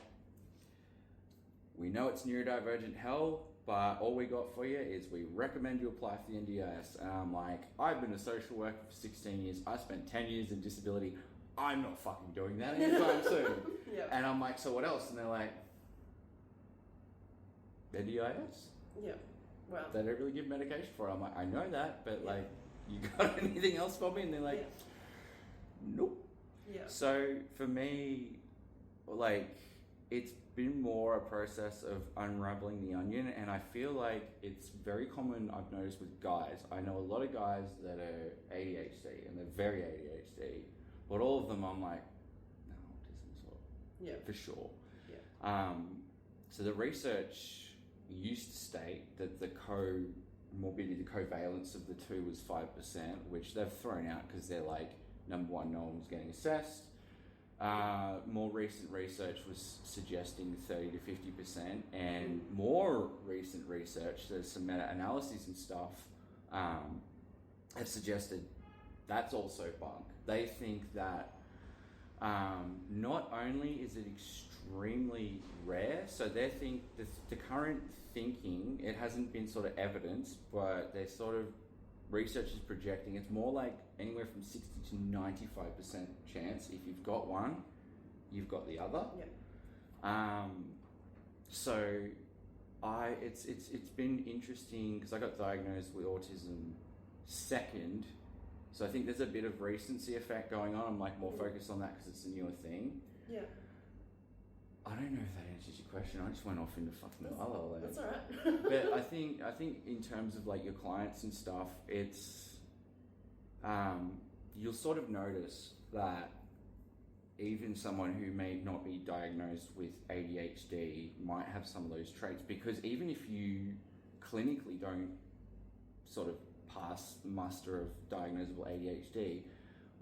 we know it's neurodivergent hell, but all we got for you is we recommend you apply for the NDIS. And I'm like, I've been a social worker for 16 years. I spent 10 years in disability. I'm not fucking doing that anytime soon. And I'm like, so what else? And they're like, NDIS? Yeah. Wow. They don't really give medication for it. I'm like, I know that, but like, you got anything else for me? And they're like, nope. Yeah. So for me, like, it's been more a process of unraveling the onion, and I feel like it's very common, I've noticed, with guys. I know a lot of guys that are ADHD, and they're very ADHD, but all of them I'm like, no, autism as well. For sure. So the research used to state that the comorbidity, the covalence of the two was 5%, which they've thrown out because they're like, number one, no one was getting assessed. More recent research was suggesting 30 to 50%, and more recent research, there's some meta-analyses and stuff, have suggested that's also bunk. They think that not only is it extremely rare, so they think the current thinking, it hasn't been sort of evidenced, but they're sort of, research is projecting it's more like anywhere from 60 to 95% chance if you've got one, you've got the other. So it's been interesting because I got diagnosed with autism second, so I think there's a bit of recency effect going on. I'm like more focused on that because it's a newer thing. I don't know if that answers your question. I just went off into fucking la la land. That's alright. But I think in terms of like your clients and stuff, it's you'll sort of notice that even someone who may not be diagnosed with ADHD might have some of those traits, because even if you clinically don't sort of pass the muster of diagnosable ADHD,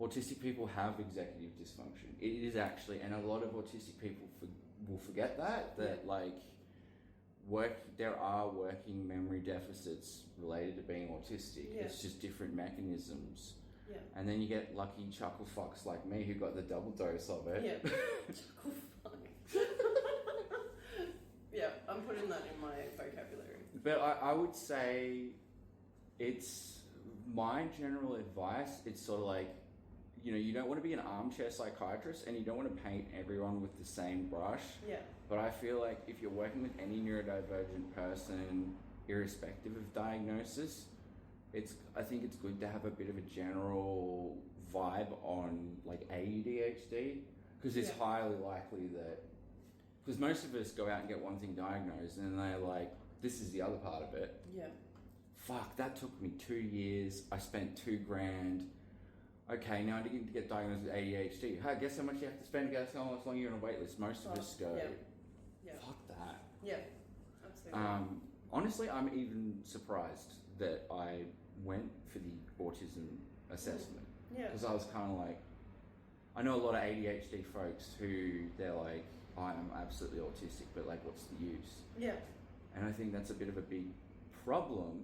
autistic people have executive dysfunction. It is actually, and a lot of autistic people will forget that like there are working memory deficits related to being autistic. It's just different mechanisms. And then you get lucky chuckle fucks like me who got the double dose of it. Chuckle fuck. I'm putting that in my vocabulary. But I would say it's my general advice. It's sort of like, you don't want to be an armchair psychiatrist, and you don't want to paint everyone with the same brush. But I feel like if you're working with any neurodivergent person, irrespective of diagnosis, I think it's good to have a bit of a general vibe on like ADHD, because it's highly likely that, because most of us go out and get one thing diagnosed and they're like, this is the other part of it. Fuck, that took me 2 years. I spent $2,000. Okay, now I need to get diagnosed with ADHD. Hey, guess how much you have to spend? Guess how long you're on a wait list? Most of us go, fuck that. Absolutely. Honestly, I'm even surprised that I went for the autism assessment. Yeah. Because I was kind of like, I know a lot of ADHD folks who they're like, I'm absolutely autistic, but like, what's the use? Yeah. And I think that's a bit of a big problem,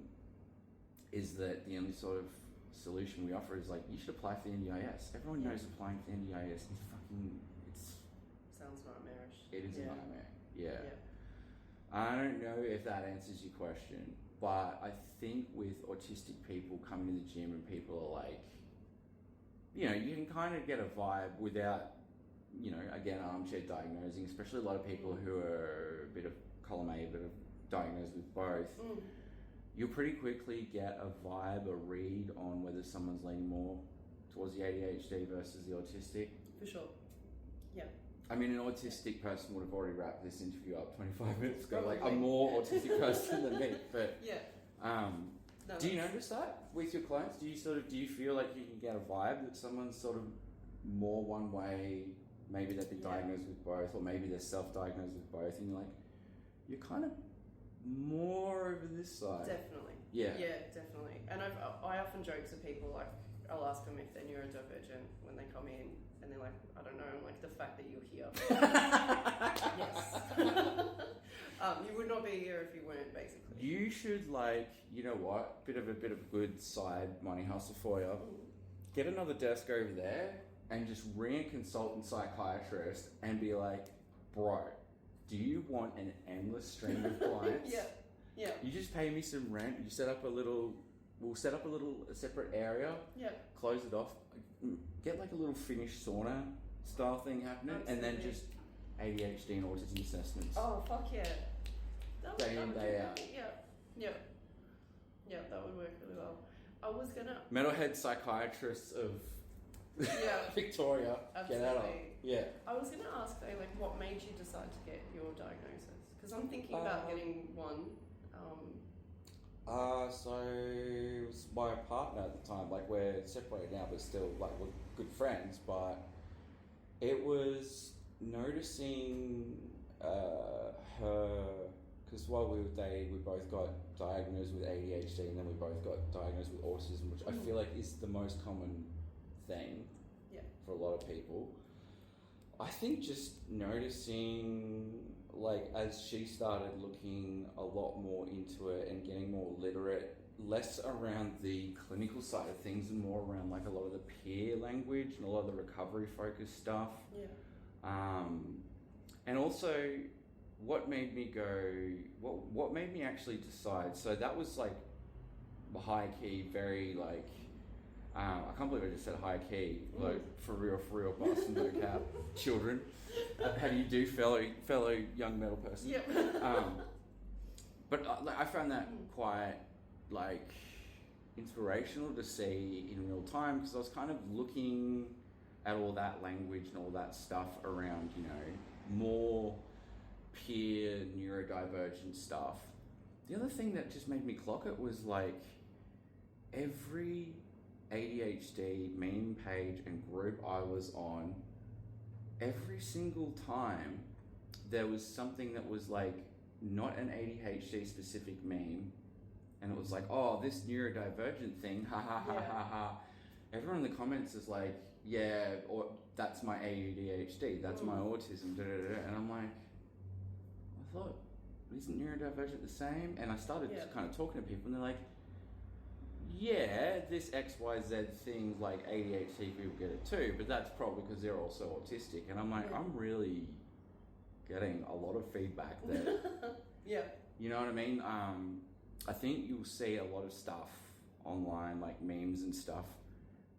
is that the only sort of solution we offer is like, you should apply for the NDIS. Everyone knows applying for the NDIS is sounds nightmarish. it is a Yeah. nightmare. Yeah. I don't know if that answers your question, but I think with autistic people coming to the gym and people are like, you know, you can kind of get a vibe without, you know, again, armchair diagnosing, especially a lot of people who are a bit of column A, a bit of diagnosed with both. You'll pretty quickly get a vibe, a read on whether someone's leaning more towards the ADHD versus the autistic. For sure. Yeah. I mean, an autistic person would have already wrapped this interview up 25 minutes ago. Probably. Like, a more autistic person than me. But No, do you notice that with your clients? Do you feel like you can get a vibe that someone's sort of more one way? Maybe they've been diagnosed with both, or maybe they're self-diagnosed with both, and you're like, you're kind of more over this side. Definitely. Yeah. Yeah, definitely. And I often joke to people, like, I'll ask them if they're neurodivergent when they come in, and they're like, I don't know, I'm like, the fact that you're here. Yes. You would not be here if you weren't, basically. You should, like, you know what? Bit of a good side money hustle for you. Get another desk over there and just ring a consultant psychiatrist and be like, bro, do you want an endless stream of clients? Yeah. You just pay me some rent. You set up we'll set up a separate area. Yeah. Close it off. Get like a little Finnish sauna style thing happening. Absolutely. And then just ADHD and autism assessments. Oh, fuck yeah. Day in, day out. Yeah, that would work really well. I was gonna... Metalhead psychiatrists of Victoria. Absolutely. Get out of Yeah. I was gonna ask though, like, what made you decide to get your diagnosis? Because I'm thinking about getting one. So it was my partner at the time. Like, we're separated now, but still, like, we're good friends. But it was noticing her, because while we were dating, we both got diagnosed with ADHD, and then we both got diagnosed with autism, which I feel like is the most common thing for a lot of people. I think just noticing, like, as she started looking a lot more into it and getting more literate, less around the clinical side of things and more around, like, a lot of the peer language and a lot of the recovery focused stuff. And also, what made me what made me actually decide, so that was like high key, very like, I can't believe I just said high key, like for real, Boston, no cap, children, how do you do, fellow young metal person? Yep. But I found that quite like inspirational to see in real time, because I was kind of looking at all that language and all that stuff around, you know, more peer neurodivergent stuff. The other thing that just made me clock it was like every ADHD meme page and group I was on, every single time there was something that was like not an ADHD specific meme, and it was like, oh, this neurodivergent thing, ha ha ha ha ha. Everyone in the comments is like, yeah, or that's my ADHD, that's my autism, da, da, da. And I'm like, I thought, isn't neurodivergent the same? And I started just kind of talking to people, and they're like, yeah, this XYZ thing, like ADHD people get it too, but that's probably because they're also autistic. And I'm like, I'm really getting a lot of feedback there. You know what I mean? I think you'll see a lot of stuff online, like memes and stuff.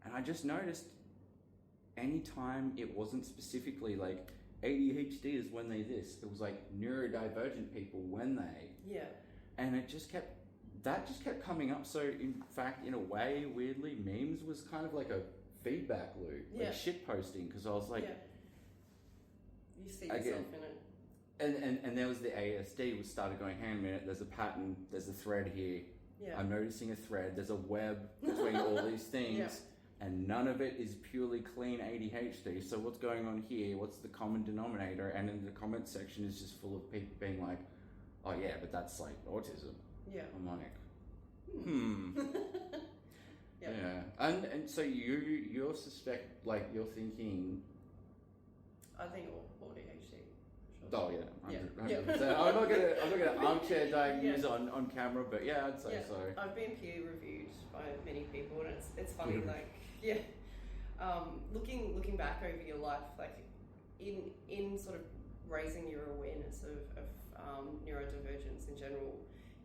And I just noticed anytime it wasn't specifically like ADHD is when they this, it was like neurodivergent people when they. And it just kept coming up. So in fact, in a way, weirdly, memes was kind of like a feedback loop, like shit posting, because I was like, you see yourself in it. And there was the ASD, which started going, hang on a minute, there's a pattern, there's a thread here. I'm noticing a thread, there's a web between all these things, and none of it is purely clean ADHD. So what's going on here? What's the common denominator? And in the comment section is just full of people being like, oh yeah, but that's like autism. I'm like, Yeah. And so you're suspect, like, you're thinking... I think all ADHD. Oh yeah, 100%. Yeah. I'm not gonna armchair diagnose on camera, but yeah, I'd say so. I've been peer reviewed by many people, and it's funny. Like looking back over your life, like in sort of raising your awareness of neurodivergence in general,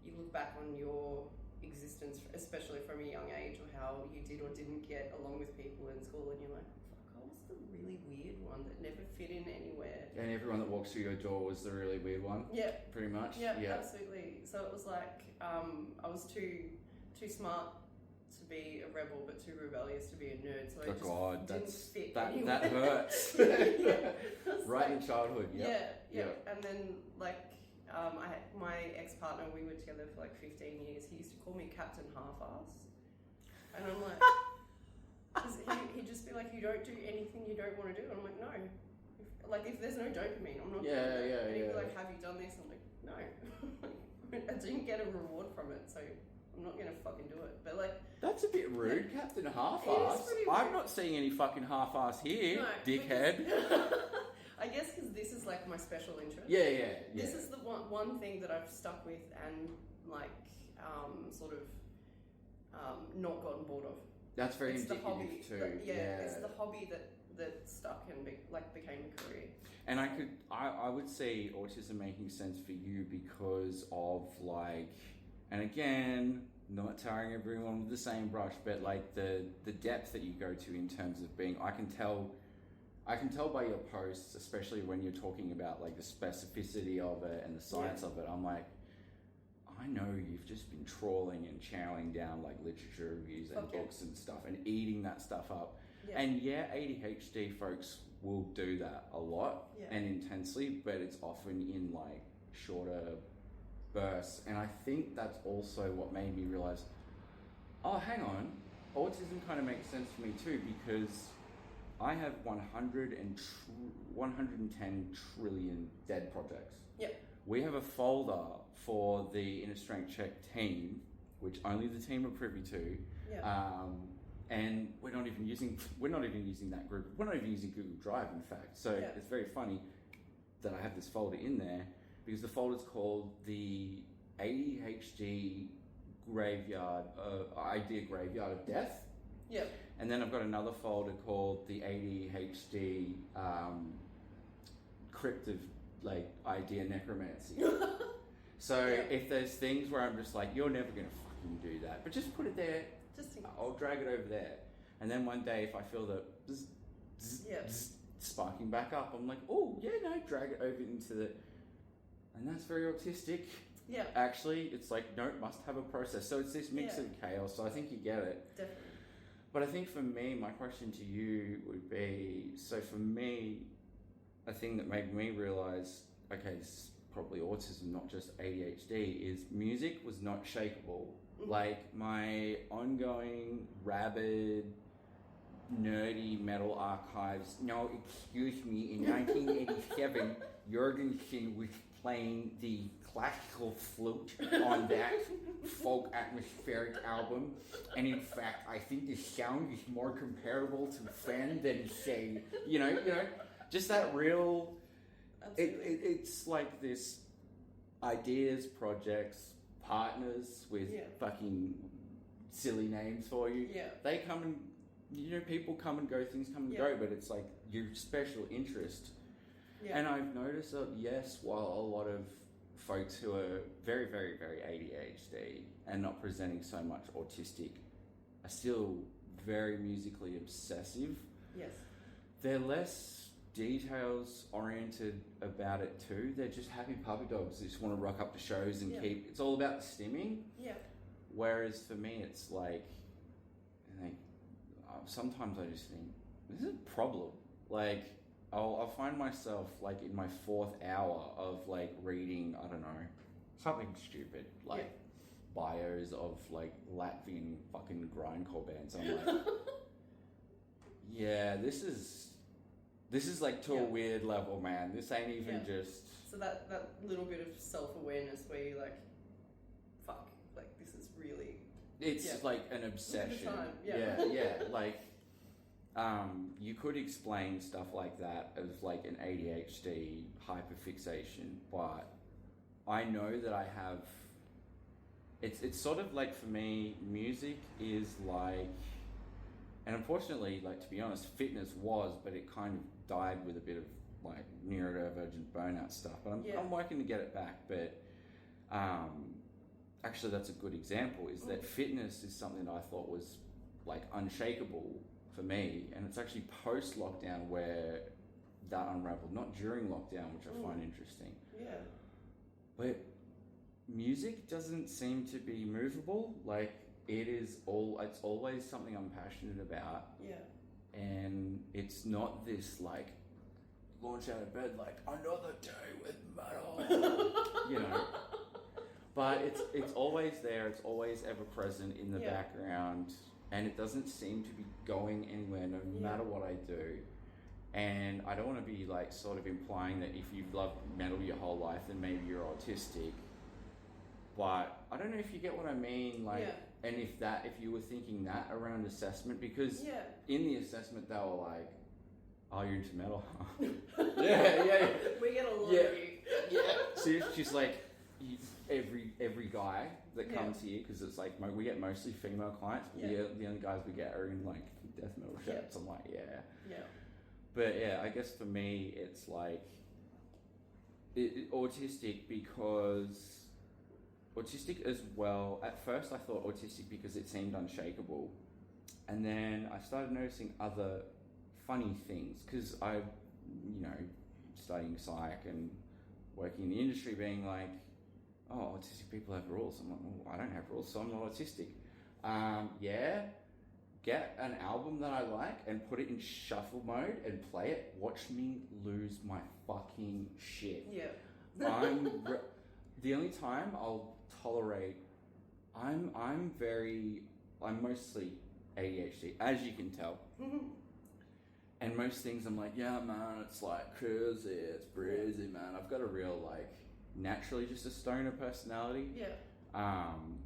you look back on your existence, especially from a young age, or how you did or didn't get along with people in school, and you're like, fuck, I was the really weird one that never fit in anywhere. And everyone that walks through your door was the really weird one. Yeah. Pretty much. Yeah, absolutely. So it was like I was too smart to be a rebel, but too rebellious to be a nerd. So I didn't fit anywhere. That hurts. Right in childhood. Yep. Yeah. And then like my ex-partner, we were together for like 15 years. He used to call me Captain Half-Ass, and I'm like, cause he'd just be like, you don't do anything you don't want to do. And I'm like, no. If there's no dopamine, I'm not doing that. And he'd be like, have you done this? I'm like, no. I didn't get a reward from it, so I'm not gonna fucking do it. But like, that's a bit rude, Captain Half-Ass. I'm not seeing any fucking half-ass here, no, dickhead. I guess because this is like my special interest. Yeah. This is the one thing that I've stuck with and like not gotten bored of. That's very it's indicative the hobby, too. It's the hobby that stuck and became a career. And I would see autism making sense for you because of like, and again, not tarring everyone with the same brush, but like the depth that you go to in terms of being, I can tell by your posts, especially when you're talking about like the specificity of it and the science of it, I'm like, I know you've just been trawling and chowing down like literature reviews and books and stuff and eating that stuff up. Yeah. And ADHD folks will do that a lot and intensely, but it's often in like shorter bursts. And I think that's also what made me realize, oh, hang on, autism kind of makes sense for me too, because I have 110 trillion dead projects. Yep. We have a folder for the Inner Strength Check team, which only the team are privy to. And we're not even using that group. We're not even using Google Drive, in fact. So it's very funny that I have this folder in there, because the folder's called the ADHD Graveyard, Idea Graveyard of Death. Yep. And then I've got another folder called the ADHD Crypt of like Idea Necromancy. So if there's things where I'm just like, you're never gonna fucking do that, but just put it there. I'll drag it over there. And then one day, if I feel the sparking back up, I'm like, oh, yeah, no, drag it over into the... And that's very autistic. Yeah. Actually, it's like, no, it must have a process. So it's this mix of chaos. So I think you get it. Definitely. But I think for me, my question to you would be, so for me, a thing that made me realize, okay, this is probably autism, not just ADHD, is music was not shakeable. Like my ongoing rabid nerdy metal archives. No, excuse me, in 1987 Jorgensen was playing the classical flute on that folk atmospheric album, and in fact I think the sound is more comparable to Fan than say, you know, just that real it's like this ideas, projects, partners with fucking silly names for you. Yeah. They come and, people come and go, things come and go, but it's like your special interest. Yeah. And I've noticed that, while a lot of folks who are very, very, very ADHD and not presenting so much autistic are still very musically obsessive. Yes. They're less details oriented about it too. They're just happy puppy dogs. They just want to rock up to shows and keep. It's all about the stimming. Yeah. Whereas for me, it's like, sometimes I just think this is a problem. Like, I'll find myself like in my 4th hour of like reading, I don't know, something stupid like bios of like Latvian fucking grindcore bands. I'm like, this is like to a weird level, man. This ain't even just... So that little bit of self-awareness where you're like, fuck, like this is really It's like an obsession. Yeah. Like, you could explain stuff like that as like an ADHD hyperfixation, but I know that I have. It's sort of like, for me, music is like, and unfortunately, like, to be honest, fitness was, but it kind of died with a bit of like neurodivergent burnout stuff. But I'm working to get it back. But actually, that's a good example. Is that fitness is something that I thought was like unshakable for me, and it's actually post lockdown where that unraveled. Not during lockdown, which I find interesting. Yeah. But music doesn't seem to be movable. Like, it's always something I'm passionate about. Yeah. And it's not this like launch out of bed like another day with metal, you know. But it's always there. It's always ever present in the background, and it doesn't seem to be going anywhere, no matter what I do. And I don't want to be like sort of implying that if you've loved metal your whole life, then maybe you're autistic. But I don't know if you get what I mean, like, and if you were thinking that around assessment, because in the assessment they were like, "Oh, you're into metal, huh?" yeah. We get a lot of you. So she's like, every guy that comes here, because it's like we get mostly female clients, but the only guys we get are in like death metal shirts. I'm like, yeah. But yeah, I guess for me, it's like autistic because. Autistic as well. At first I thought autistic because it seemed unshakable. And then I started noticing other funny things because I, studying psych and working in the industry being like, oh, autistic people have rules. I'm like, well, I don't have rules, so I'm not autistic. Get an album that I like and put it in shuffle mode and play it. Watch me lose my fucking shit. Yeah. The only time I'll tolerate, I'm mostly ADHD, as you can tell. And most things I'm like, yeah, man, it's like crazy, it's breezy, man. I've got a real like naturally just a stoner personality. And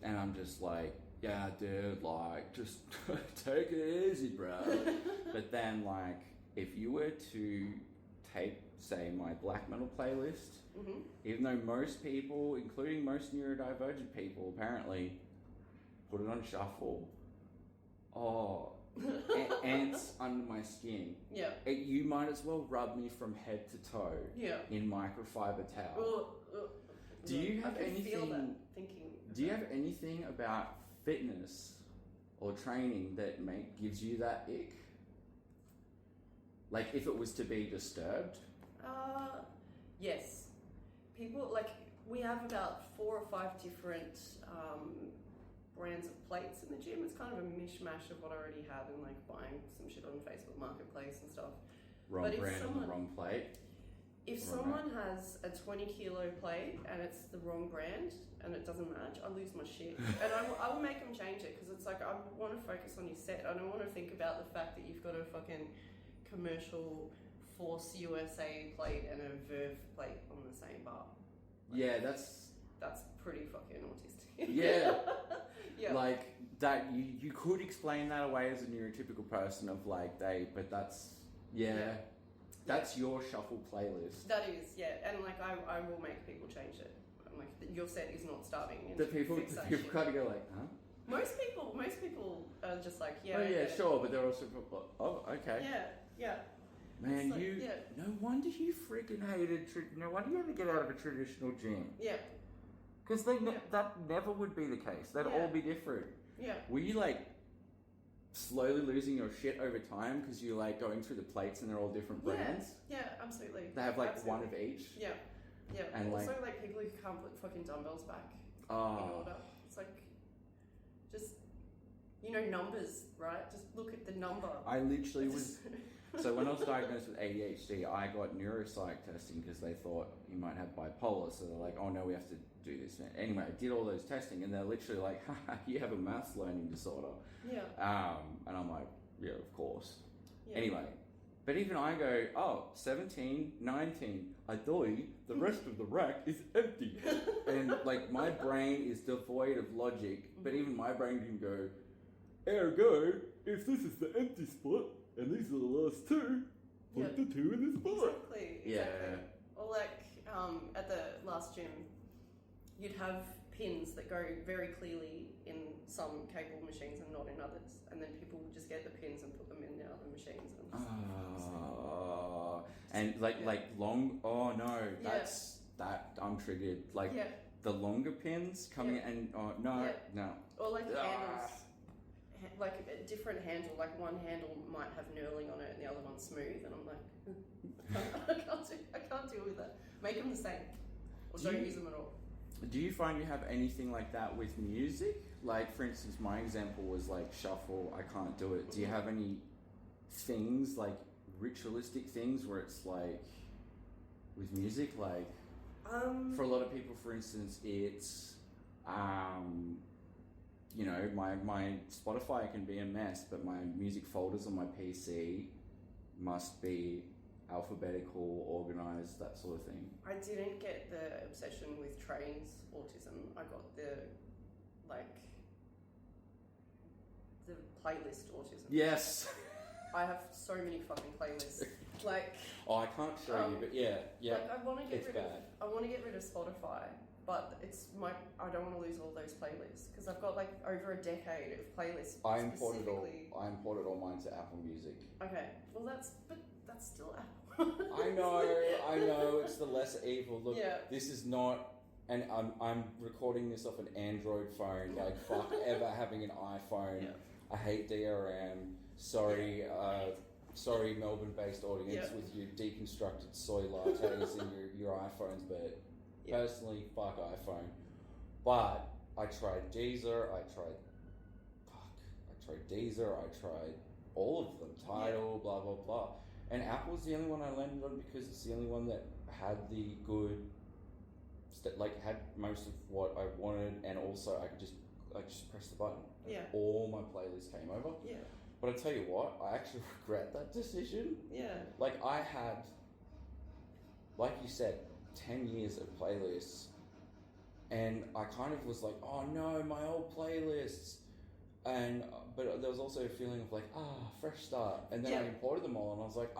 I'm just like, yeah, dude, like just take it easy, bro. But then like, if you were to take, say, my black metal playlist, even though most people, including most neurodivergent people, apparently put it on shuffle, ants under my skin. You might as well rub me from head to toe in microfiber towel. Do you have anything? Do you have anything about fitness or training that gives you that ick? Like, if it was to be disturbed? Yes. People, like, we have about 4 or 5 different brands of plates in the gym. It's kind of a mishmash of what I already have and like buying some shit on Facebook Marketplace and stuff. Wrong brand and the wrong plate. If someone has a 20 kilo plate and it's the wrong brand and it doesn't match, I lose my shit. And I will make them change it because it's like, I want to focus on your set. I don't want to think about the fact that you've got a fucking commercial Force USA plate and a Verve plate on the same bar. Like, that's pretty fucking autistic. Like that, you could explain that away as a neurotypical person of like but that's that's your shuffle playlist. That is, and like I will make people change it. I'm like, your set is not starting. The people kind of go like, huh? Most people are just like, sure, but they're also like, oh, okay. Yeah. Man, like, no wonder you freaking hated. No wonder you had to get out of a traditional gym. Yeah. Because that never would be the case. They'd all be different. Yeah. Were you like slowly losing your shit over time because you're like going through the plates and they're all different brands? Yeah, absolutely. They have like one of each. Yeah. And also like people who can't put fucking dumbbells back in order. It's like, just, numbers, right? Just look at the number. I literally was. So when I was diagnosed with ADHD, I got neuropsych testing because they thought you might have bipolar. So they're like, oh no, we have to do this. Anyway, I did all those testing and they're literally like, haha, you have a maths learning disorder. And I'm like, yeah, of course. Anyway, but even I go, 17, 19, the rest of the rack is empty. And like my brain is devoid of logic, but even my brain can go, ergo, if this is the empty spot and these are the last two, put the two in this spot. Exactly. Yeah. Or like at the last gym, you'd have pins that go very clearly in some cable machines and not in others, and then people would just get the pins and put them in the other machines. And like long. Oh no, that's that. I'm triggered. Like the longer pins coming and no. Or like handles, like a different handle. Like one handle might have knurling on it, and the other one's smooth. And I'm like, I can't deal with that. Make them the same, or don't use them at all. Do you find you have anything like that with music? Like, for instance, my example was like shuffle. I can't do it. Do you have any things like ritualistic things where it's like with music, like for a lot of people, for instance, it's you know, my Spotify can be a mess, but my music folders on my PC must be alphabetical, organized, that sort of thing. I didn't get the obsession with Trey's autism. I got the playlist autism. Yes. I have so many fucking playlists. Like, I can't show you, but yeah. Like I want to get rid of Spotify, but I don't want to lose all those playlists because I've got like over a decade of playlists. I imported all mine to Apple Music. Okay, well that's still Apple. I know, it's the lesser evil. Look, this is not, and I'm recording this off an Android phone. Like fuck ever having an iPhone. Yeah. I hate DRM. Sorry, Melbourne-based audience with your deconstructed soy lattes in your iPhones, but personally, fuck iPhone. But I tried Deezer. I tried all of them. Tidal, blah blah blah. And Apple's the only one I landed on because it's the only one that had the good, had most of what I wanted, and also I just press the button. And all my playlists came over. Yeah. But I tell you what, I actually regret that decision. Yeah. Like I had, like you said, 10 years of playlists, and I kind of was like, oh no, my old playlists. And but there was also a feeling of like, fresh start. And then I imported them all, and I was like,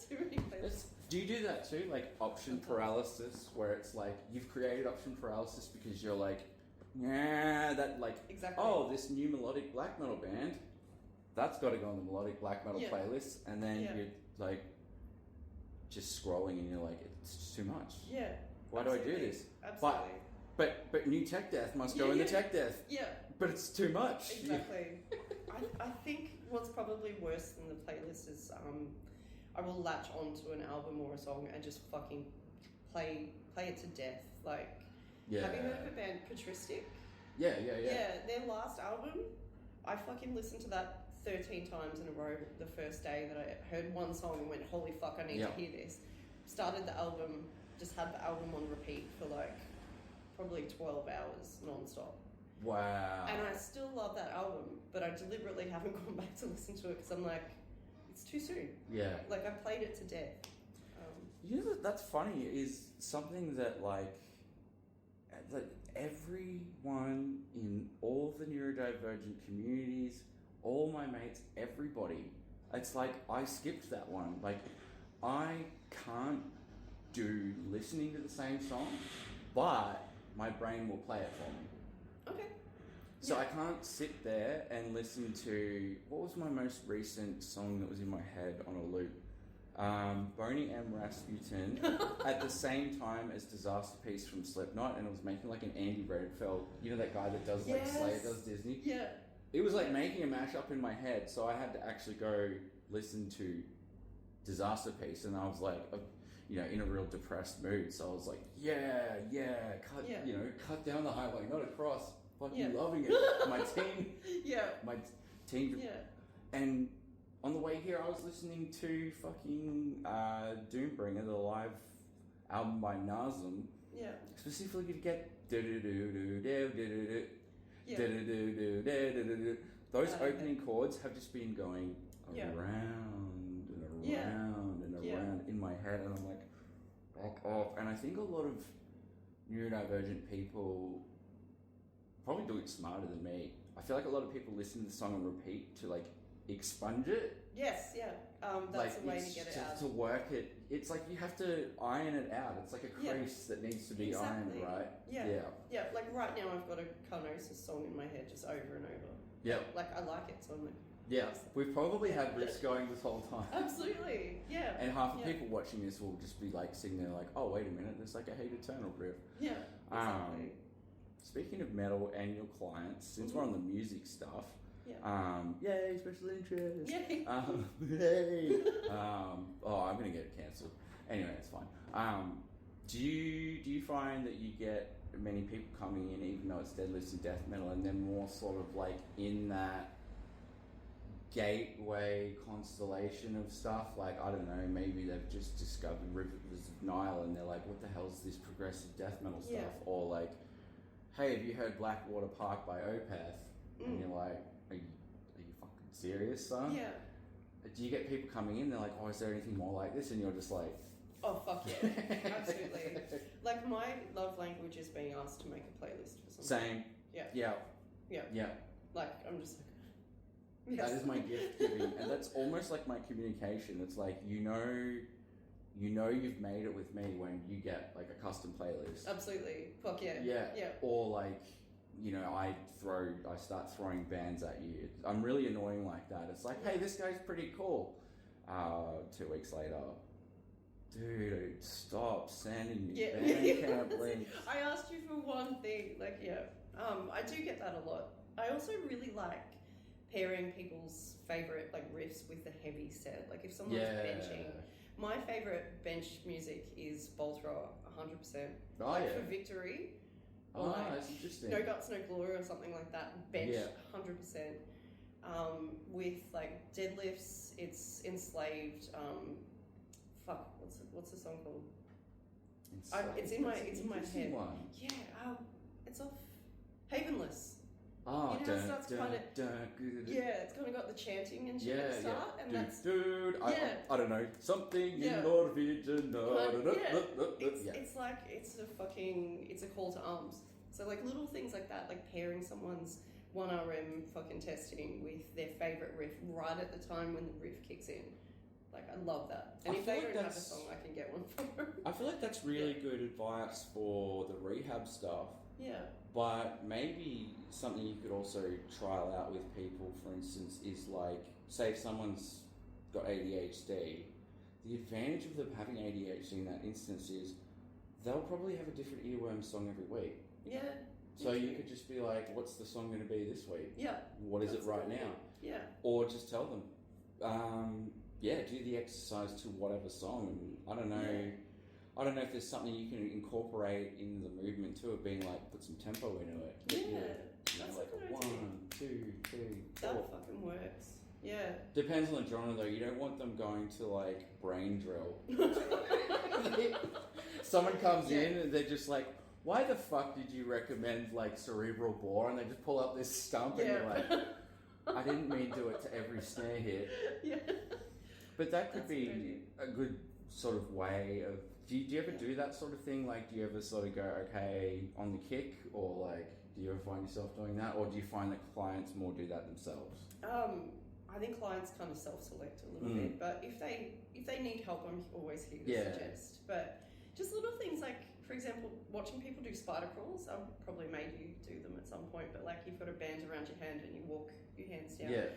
Too many playlists. Do you do that too? Like option paralysis, where it's like you've created option paralysis because you're like, exactly. Oh, this new melodic black metal band, that's got to go on the melodic black metal playlist, and then you're like just scrolling, and you're like, it's just too much. Yeah. Why do I do this? Absolutely. But new tech death must go in the tech death. Yeah. But it's too much. Exactly. I think what's probably worse than the playlist is I will latch onto an album or a song and just fucking play it to death. Like, have you heard of a band, Patristic? Yeah. Yeah, their last album, I fucking listened to that 13 times in a row the first day that I heard one song and went, holy fuck, I need to hear this. Started the album, just had the album on repeat for like probably 12 hours non-stop. Wow. And I still love that album, but I deliberately haven't gone back to listen to it because I'm like, it's too soon. Yeah. Like, I played it to death. You know, that's funny, is something that that everyone in all the neurodivergent communities, all my mates, everybody, it's like I skipped that one. Like, I can't do listening to the same song, but my brain will play it for me. Okay. So I can't sit there and listen to, what was my most recent song that was in my head on a loop? Boney M. Rasputin at the same time as Disaster Piece from Slipknot, and it was making like an Andy Redfeld, you know that guy that does like Slayer, does Disney? Yeah. It was like making a mashup in my head, so I had to actually go listen to Disaster Piece, and I was like, in a real depressed mood, so I was like, cut down the highway, not across, fucking loving it. My team, and on the way here, I was listening to fucking Doombringer, the live album by Nazem. Yeah. Specifically to get those opening chords have just been going around and around and around in my head, and I'm like, fuck off. And I think a lot of neurodivergent people probably do it smarter than me. I feel like a lot of people listen to the song and repeat to like expunge it. Yes, yeah. That's like, a way to get it out. To work it. It's like you have to iron it out. It's like a crease that needs to be ironed, right? Yeah. Yeah, like right now I've got a Carnosa song in my head just over and over. Yeah. Like I like it, so I'm like... Yeah, we've probably had riffs going this whole time. Absolutely, yeah. And half the people watching this will just be like sitting there like, oh, wait a minute, there's like a Hate Eternal riff. Yeah, exactly. Speaking of metal and your clients, since we're on the music stuff, yay, special interest. Yay. Yay. Oh, I'm going to get cancelled. Anyway, it's fine. Do you find that you get many people coming in, even though it's deadlifts and death metal, and they're more sort of like in that gateway constellation of stuff? Like, I don't know, maybe they've just discovered Rivers of Nile and they're like, what the hell is this progressive death metal stuff? Or like, hey, have you heard Blackwater Park by Opeth? And you're like, are you fucking serious, son? Yeah. Do you get people coming in, they're like, oh, is there anything more like this? And you're just like, oh, fuck yeah. Absolutely. Like, my love language is being asked to make a playlist for something. Same. Yeah. Yeah. Like, I'm just like, yes. That is my gift giving, and that's almost like my communication. It's like, you know you've made it with me when you get like a custom playlist. Absolutely. Fuck yeah. Yeah. Or like, you know, I start throwing bands at you. I'm really annoying like that. It's like, hey, this guy's pretty cool. 2 weeks later, dude, stop sending me Bandcamp links. I asked you for one thing. Like, I do get that a lot. I also really like pairing people's favorite like riffs with the heavy set. Like if someone's benching, my favorite bench music is Boltra, 100%. Oh, like for Victory. Or like that's interesting. No Guts, No Glory or something like that. Bench, 100%. With like Deadlifts, it's Enslaved. What's the song called? It's in my head. One. Yeah, it's off Havenless. Oh, you know, it starts kind of it's kind of got the chanting and shit at the start, and that's I don't know, something in Norwegian. It's like it's a call to arms. So like little things like that, like pairing someone's 1RM fucking testing with their favorite riff right at the time when the riff kicks in. Like I love that. And if they don't have a song, I can get one for them. I feel like that's really good advice for the rehab stuff. Yeah. But maybe something you could also trial out with people, for instance, is like, say if someone's got ADHD, the advantage of them having ADHD in that instance is they'll probably have a different earworm song every week. Yeah. So you could just be like, what's the song going to be this week? Yeah. What is it right now? Yeah. Or just tell them, do the exercise to whatever song. And I don't know. Yeah. I don't know if there's something you can incorporate in the movement too, of being like, put some tempo into it. Yeah. That's like a 1, 2, 3, 4. That fucking works. Yeah. Depends on the genre though. You don't want them going to like brain drill. Someone comes in and they're just like, why the fuck did you recommend like Cerebral Bore? And they just pull up this stump and you're like, I didn't mean to do it to every snare hit. Yeah. But that could be a good sort of way of... Do you ever do that sort of thing? Like, do you ever sort of go, okay, on the kick? Or, like, do you ever find yourself doing that? Or do you find that clients more do that themselves? I think clients kind of self-select a little bit. But if they need help, I'm always here to suggest. But just little things like, for example, watching people do spider crawls. I've probably made you do them at some point. But, like, you've got a band around your hand and you walk your hands down. Yeah.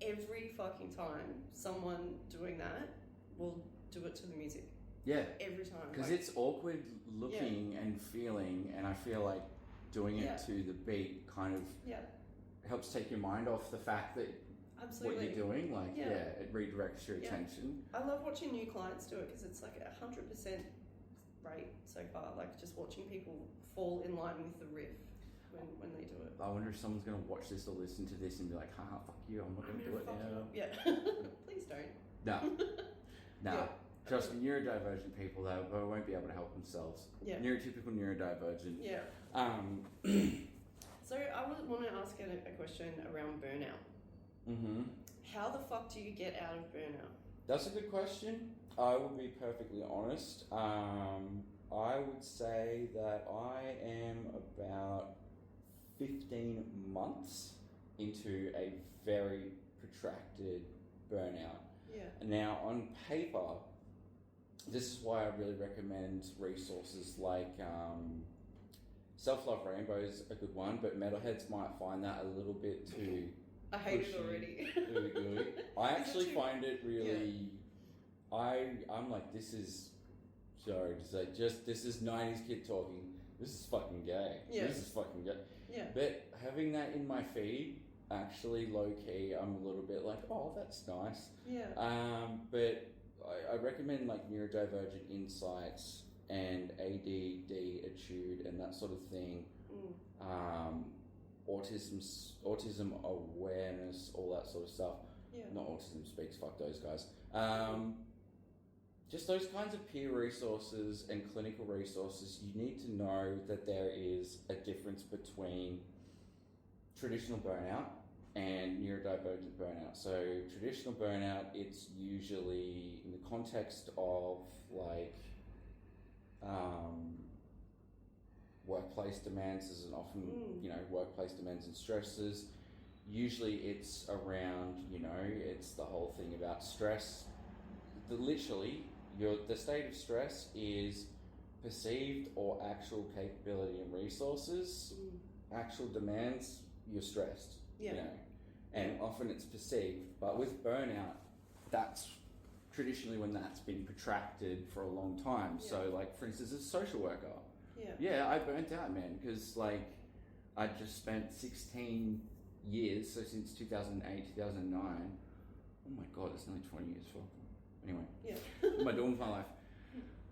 Every fucking time someone doing that will do it to the music. Yeah. Every time. Because it's awkward looking and feeling, and I feel like doing it to the beat kind of helps take your mind off the fact that what you're doing. Like, it redirects your attention. I love watching new clients do it because it's like 100% rate so far. Like, just watching people fall in line with the riff when they do it. I wonder if someone's going to watch this or listen to this and be like, haha, fuck you, I'm not going to do it now. Yeah. Please don't. No. Yeah. Trust me, neurodivergent people, they won't be able to help themselves. Yeah. Neurotypical neurodivergent. Yeah. So I want to ask a question around burnout. Mm-hmm. How the fuck do you get out of burnout? That's a good question. I will be perfectly honest. I would say that I am about 15 months into a very protracted burnout. Yeah. Now, on paper, this is why I really recommend resources like Self-Love Rainbow is a good one, but metalheads might find that a little bit too I hate pushy, it already. ooey-gooey. I actually find it really... Yeah. I'm like, this is... Sorry to say, just this is 90s kid talking. This is fucking gay. Yeah. This is fucking gay. Yeah. But having that in my feed, actually low key, I'm a little bit like, oh, that's nice. Yeah. But I recommend like neurodivergent insights and ADD attitude and that sort of thing. Autism awareness, all that sort of stuff. Yeah. Not Autism Speaks, fuck those guys. Just those kinds of peer resources and clinical resources. You need to know that there is a difference between traditional burnout and neurodivergent burnout. So traditional burnout, it's usually in the context of like workplace demands is an often, workplace demands and stresses. Usually it's around, it's the whole thing about stress. The state of stress is perceived or actual capability and resources. Actual demands, you're stressed, and often it's perceived. But with burnout, that's traditionally when that's been protracted for a long time. Yeah. So, like, for instance, as a social worker, I burnt out, man, because like I just spent 16 years, so since 2008, 2009. Oh my god, it's nearly 20 years. Anyway, what am I doing with my life?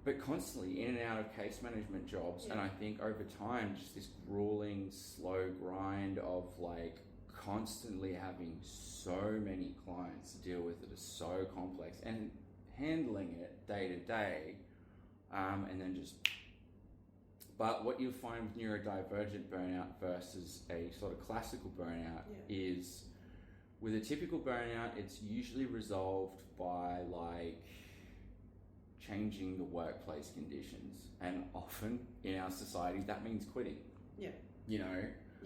But constantly in and out of case management jobs, and I think over time, just this grueling, slow grind of like constantly having so many clients to deal with that are so complex and handling it day to day, and then just. But what you'll find with neurodivergent burnout versus a sort of classical burnout is, with a typical burnout, it's usually resolved by like changing the workplace conditions, and often in our society that means quitting.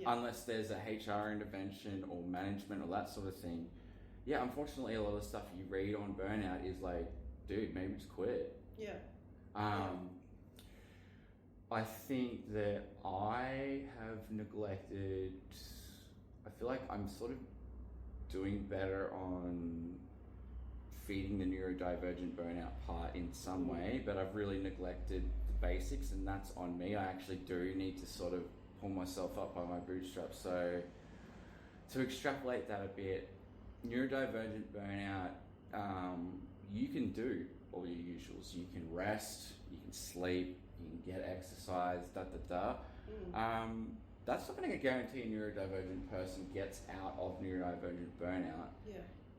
Unless there's a HR intervention or management or that sort of thing. Unfortunately, a lot of the stuff you read on burnout is like, dude, maybe just quit. I think that I have neglected. I feel like I'm sort of doing better on feeding the neurodivergent burnout part in some way, but I've really neglected the basics, and that's on me. I actually do need to sort of pull myself up by my bootstraps. So to extrapolate that a bit, neurodivergent burnout, you can do all your usuals. You can rest, you can sleep, you can get exercise, that's not going to guarantee a neurodivergent person gets out of neurodivergent burnout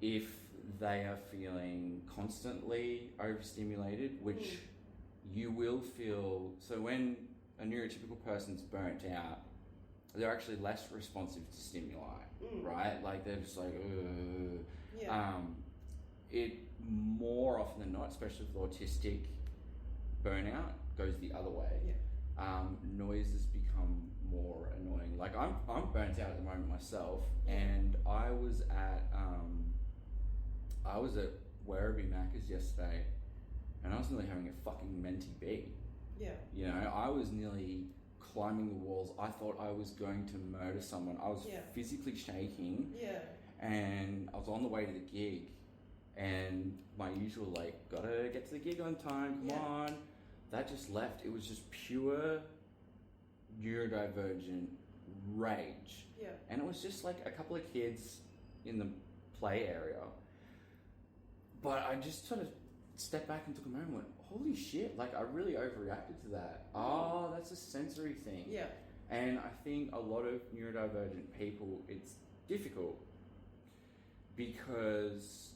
if they are feeling constantly overstimulated, which you will feel. So when a neurotypical person's burnt out, they're actually less responsive to stimuli, right? Like they're just like, it more often than not, especially with autistic burnout, goes the other way. Noises become more annoying. Like I'm burnt out at the moment myself, and I was at Werribee Macca's yesterday, and I was nearly having a fucking mentee bee. I was nearly climbing the walls. I thought I was going to murder someone. I was physically shaking, and I was on the way to the gig, and my usual like, gotta get to the gig on time, come on. That just left. It was just pure neurodivergent rage. And it was just like a couple of kids in the play area. But I just sort of stepped back and took a moment and went, holy shit, like I really overreacted to that. Oh, that's a sensory thing. And I think a lot of neurodivergent people, it's difficult because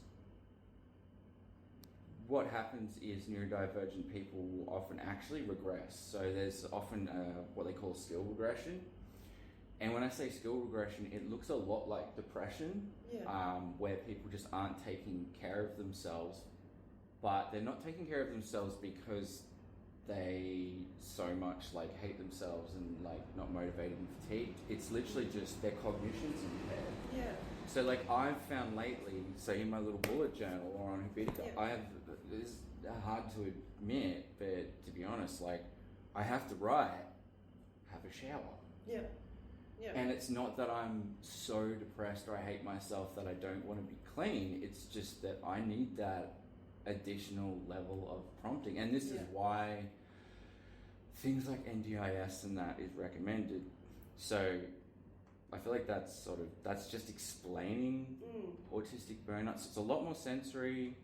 what happens is neurodivergent people will often actually regress. So there's often what they call skill regression. And when I say skill regression, it looks a lot like depression, where people just aren't taking care of themselves but they're not taking care of themselves because they so much like hate themselves and like not motivated and fatigued. It's literally just their cognition's impaired. Yeah. So like I've found lately, so in my little bullet journal or on Habitica, Yeah. I have, it's hard to admit, but to be honest, like I have to write, have a shower. Yeah. Yeah. And it's not that I'm so depressed or I hate myself that I don't want to be clean. It's just that I need that additional level of prompting. And this is why things like NDIS and that is recommended. So I feel like that's just explaining autistic burnout. So it's a lot more sensory.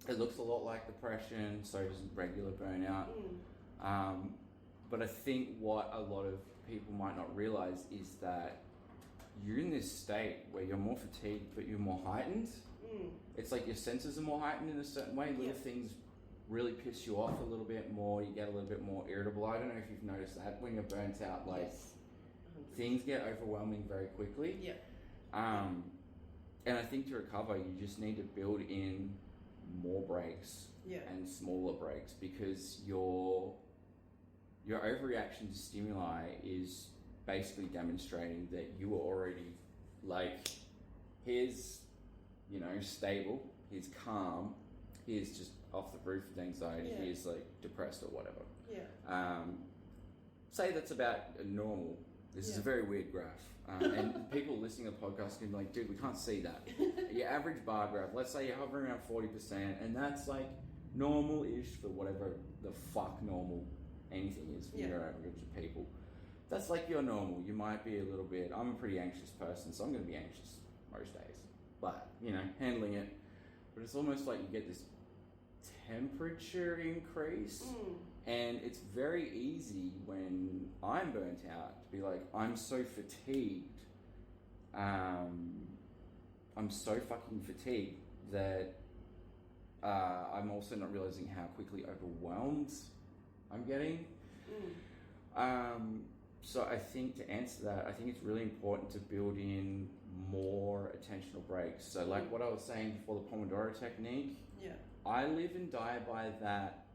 It looks a lot like depression, so does regular burnout. But I think what a lot of people might not realize is that you're in this state where you're more fatigued, but you're more heightened. It's like your senses are more heightened in a certain way. Little things really piss you off a little bit more. You get a little bit more irritable. I don't know if you've noticed that when you're burnt out, like things get overwhelming very quickly. And I think to recover, you just need to build in more breaks and smaller breaks, because your overreaction to stimuli is basically demonstrating that you are already like, here's, you know, stable, here's calm, here's just off the roof with anxiety, here's like depressed or whatever. Say that's about normal. This is a very weird graph. And people listening to the podcast can be like, dude, we can't see that. Your average bar graph, let's say you're hovering around 40%, and that's like normal-ish for whatever the fuck normal anything is for neurodivergent people. That's like your normal. You might be a little bit, I'm a pretty anxious person, so I'm going to be anxious most days. But, you know, handling it. But it's almost like you get this temperature increase. And it's very easy when I'm burnt out to be like, I'm so fatigued. I'm so fucking fatigued that I'm also not realizing how quickly overwhelmed I'm getting. So I think to answer that, I think it's really important to build in more attentional breaks. So like what I was saying before, the Pomodoro technique, I live and die by that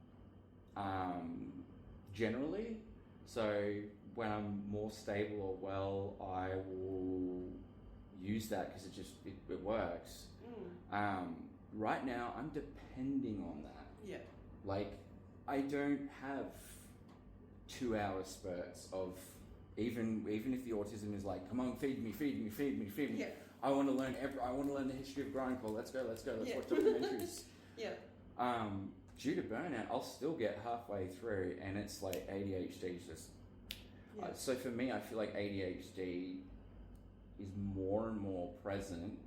generally. So when I'm more stable or well, I will use that because it works. Right now, I'm depending on that. Like, I don't have 2-hour spurts of, even if the autism is like, come on, feed me. I want to learn the history of grindcore. Let's go. Let's watch documentaries. Due to burnout, I'll still get halfway through, and it's like ADHD is just. So for me, I feel like ADHD is more and more present.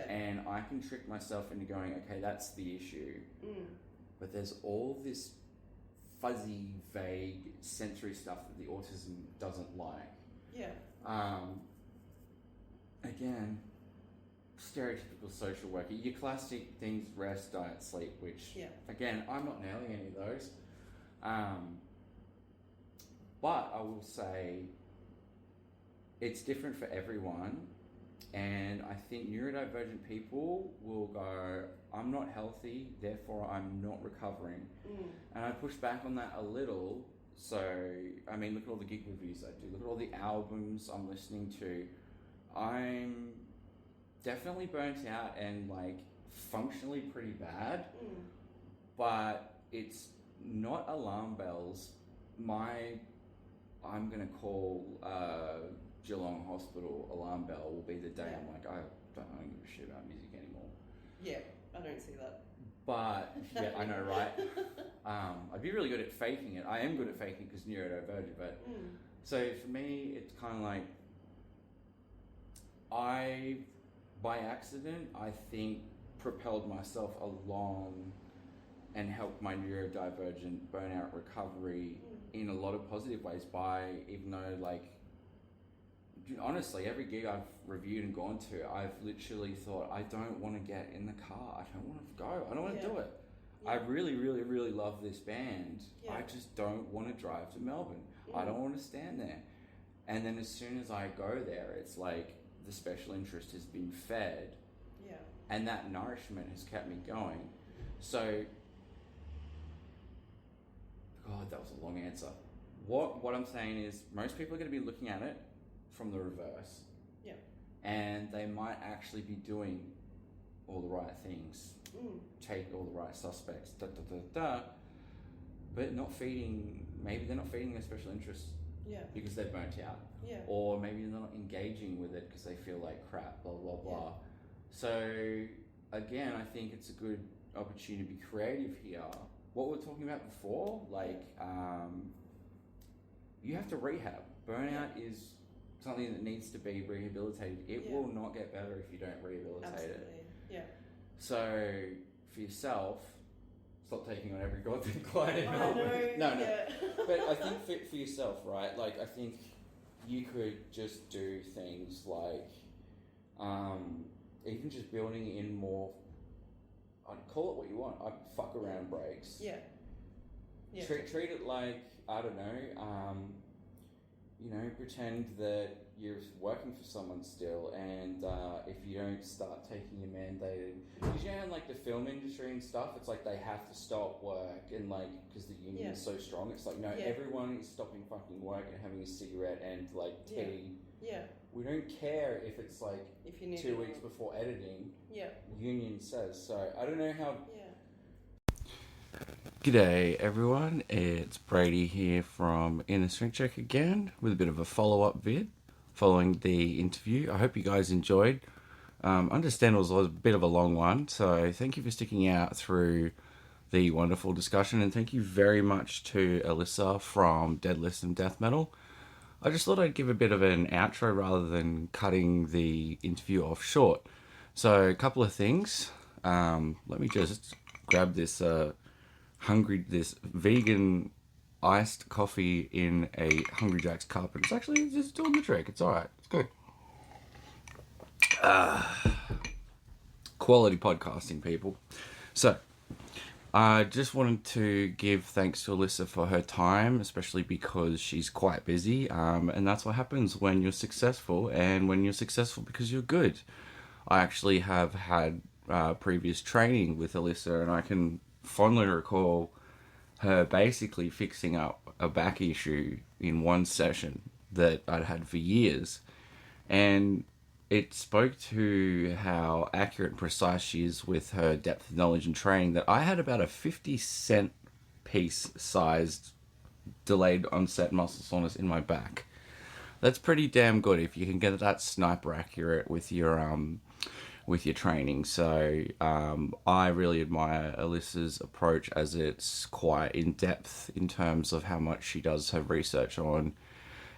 And I can trick myself into going, okay, that's the issue. But there's all this fuzzy, vague sensory stuff that the autism doesn't like. Again, stereotypical social worker, your classic things, rest, diet, sleep, which again, I'm not nailing any of those. But I will say it's different for everyone. And I think neurodivergent people will go, I'm not healthy, therefore I'm not recovering. And I push back on that a little. So, I mean, look at all the gig reviews I do. Look at all the albums I'm listening to. I'm definitely burnt out and like functionally pretty bad. But it's not alarm bells. I'm going to call Geelong Hospital alarm bell will be the day I'm like, I don't give a shit about music anymore. I don't see that. But I know, right? I'd be really good at faking it. I am good at faking because neurodivergent, but so for me, it's kind of like I, by accident, I think propelled myself along and helped my neurodivergent burnout recovery in a lot of positive ways by, even though like, honestly, every gig I've reviewed and gone to, I've literally thought, I don't want to get in the car. I don't want to go. I don't want to do it. I really, really, really love this band. I just don't want to drive to Melbourne. I don't want to stand there. And then as soon as I go there, it's like the special interest has been fed. And that nourishment has kept me going. So, God, that was a long answer. What I'm saying is, most people are going to be looking at it from the reverse. Yeah. And they might actually be doing all the right things, take all the right suspects, but maybe they're not feeding their special interests because they're burnt out. Yeah. Or maybe they're not engaging with it because they feel like crap, blah, blah, blah. Yeah. So, again, I think it's a good opportunity to be creative here. What we were talking about before, like, you have to rehab. Burnout is something that needs to be rehabilitated. It will not get better if you don't rehabilitate it. Yeah. So, for yourself, stop taking on every goddamn client in Melbourne. No. But I think for yourself, right? Like, I think you could just do things like, even just building in more, I'd call it what you want. I'd fuck around breaks. Yeah. Treat it like, I don't know, pretend that you're working for someone still, and if you don't start taking your mandated, because in like the film industry and stuff, it's like they have to stop work, and like, because the union is so strong, it's like, no, everyone is stopping fucking work and having a cigarette and like tea. Yeah. We don't care if it's like if you need 2 weeks before editing. Yeah. Union says so. I don't know how. Yeah. G'day everyone, it's Brady here from Inner Strength Check again with a bit of a follow-up vid following the interview. I hope you guys enjoyed. Understand it was a bit of a long one, so thank you for sticking out through the wonderful discussion, and thank you very much to Elissa from Deadlifts and Death Metal. I just thought I'd give a bit of an outro rather than cutting the interview off short. So a couple of things. Let me just grab this this vegan iced coffee in a Hungry Jack's cup, and it's actually just doing the trick. It's alright, it's good. Quality podcasting, people. So I just wanted to give thanks to Elissa for her time, especially because she's quite busy, and that's what happens when you're successful, and when you're successful because you're good. I actually have had previous training with Elissa, and I can fondly recall her basically fixing up a back issue in one session that I'd had for years, and it spoke to how accurate and precise she is with her depth of knowledge and training that I had about a 50-cent piece sized delayed onset muscle soreness in my back. That's pretty damn good if you can get that sniper accurate with your training. So I really admire Elissa's approach, as it's quite in-depth in terms of how much she does her research on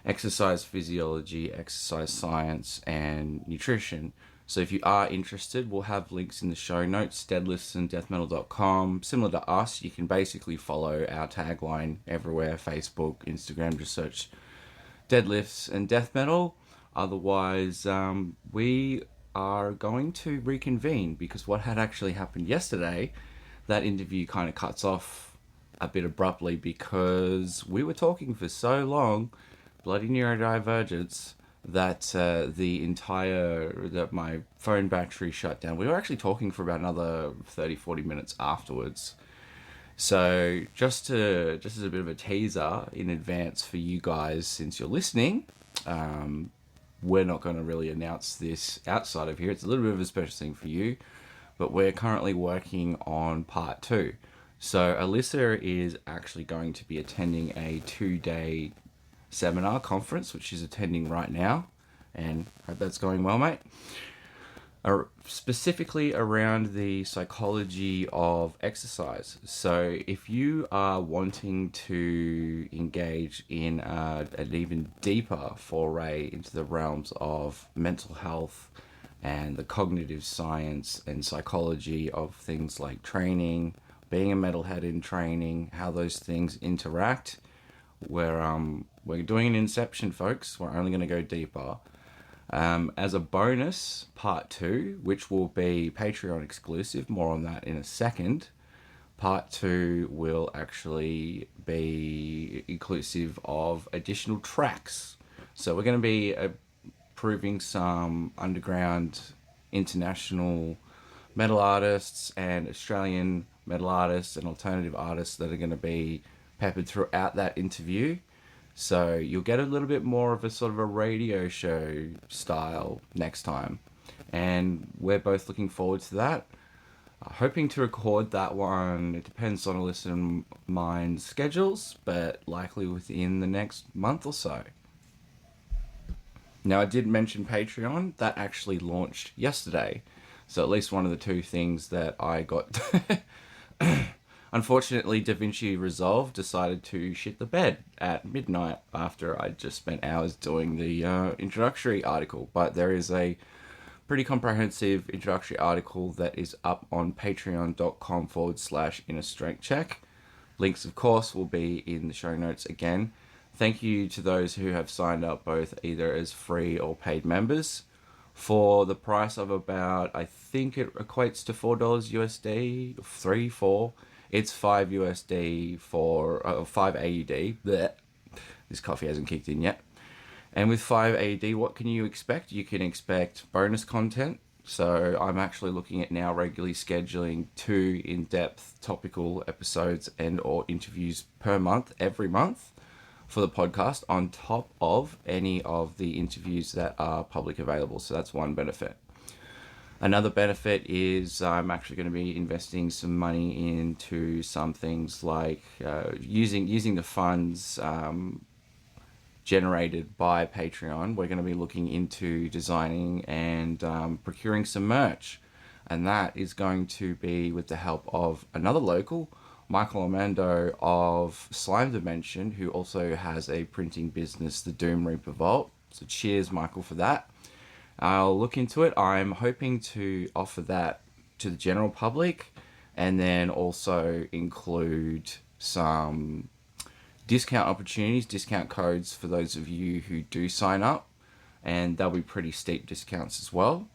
exercise physiology, exercise science, and nutrition. So if you are interested, we'll have links in the show notes, deadliftsanddeathmetal.com. Similar to us, you can basically follow our tagline everywhere, Facebook, Instagram, just search Deadlifts and Death Metal. Otherwise, we are going to reconvene, because what had actually happened yesterday, that interview kind of cuts off a bit abruptly because we were talking for so long, bloody neurodivergence, that my phone battery shut down. We were actually talking for about another 30-40 minutes afterwards. So just as a bit of a teaser in advance for you guys, since you're listening, we're not going to really announce this outside of here. It's a little bit of a special thing for you, but we're currently working on part 2. So Elissa is actually going to be attending a 2-day seminar conference, which she's attending right now, and hope that's going well, mate. Specifically around the psychology of exercise. So if you are wanting to engage in an even deeper foray into the realms of mental health and the cognitive science and psychology of things like training, being a metalhead in training, how those things interact, we're doing an inception, folks. We're only going to go deeper. As a bonus, part 2, which will be Patreon exclusive, more on that in a second, part 2 will actually be inclusive of additional tracks. So we're going to be proving some underground international metal artists and Australian metal artists and alternative artists that are going to be peppered throughout that interview. So you'll get a little bit more of a sort of a radio show style next time. And we're both looking forward to that. Hoping to record that one. It depends on Elissa and mine's schedules, but likely within the next month or so. Now, I did mention Patreon. That actually launched yesterday. So at least one of the two things that I got... Unfortunately, DaVinci Resolve decided to shit the bed at midnight after I just spent hours doing the introductory article. But there is a pretty comprehensive introductory article that is up on patreon.com/innerstrengthcheck. Links, of course, will be in the show notes again. Thank you to those who have signed up both either as free or paid members for the price of about, I think it equates to $4 USD, 4. It's $5 USD for 5 AUD. Blech. This coffee hasn't kicked in yet. And with 5 AUD, what can you expect? You can expect bonus content. So I'm actually looking at now regularly scheduling 2 in-depth topical episodes and or interviews per month, every month, for the podcast on top of any of the interviews that are public available. So that's one benefit. Another benefit is I'm actually going to be investing some money into some things like using the funds generated by Patreon. We're going to be looking into designing and procuring some merch. And that is going to be with the help of another local, Michael Armando of Slime Dimension, who also has a printing business, the Doom Reaper Vault. So cheers, Michael, for that. I'll look into it. I'm hoping to offer that to the general public and then also include some discount opportunities, discount codes for those of you who do sign up, and they'll be pretty steep discounts as well.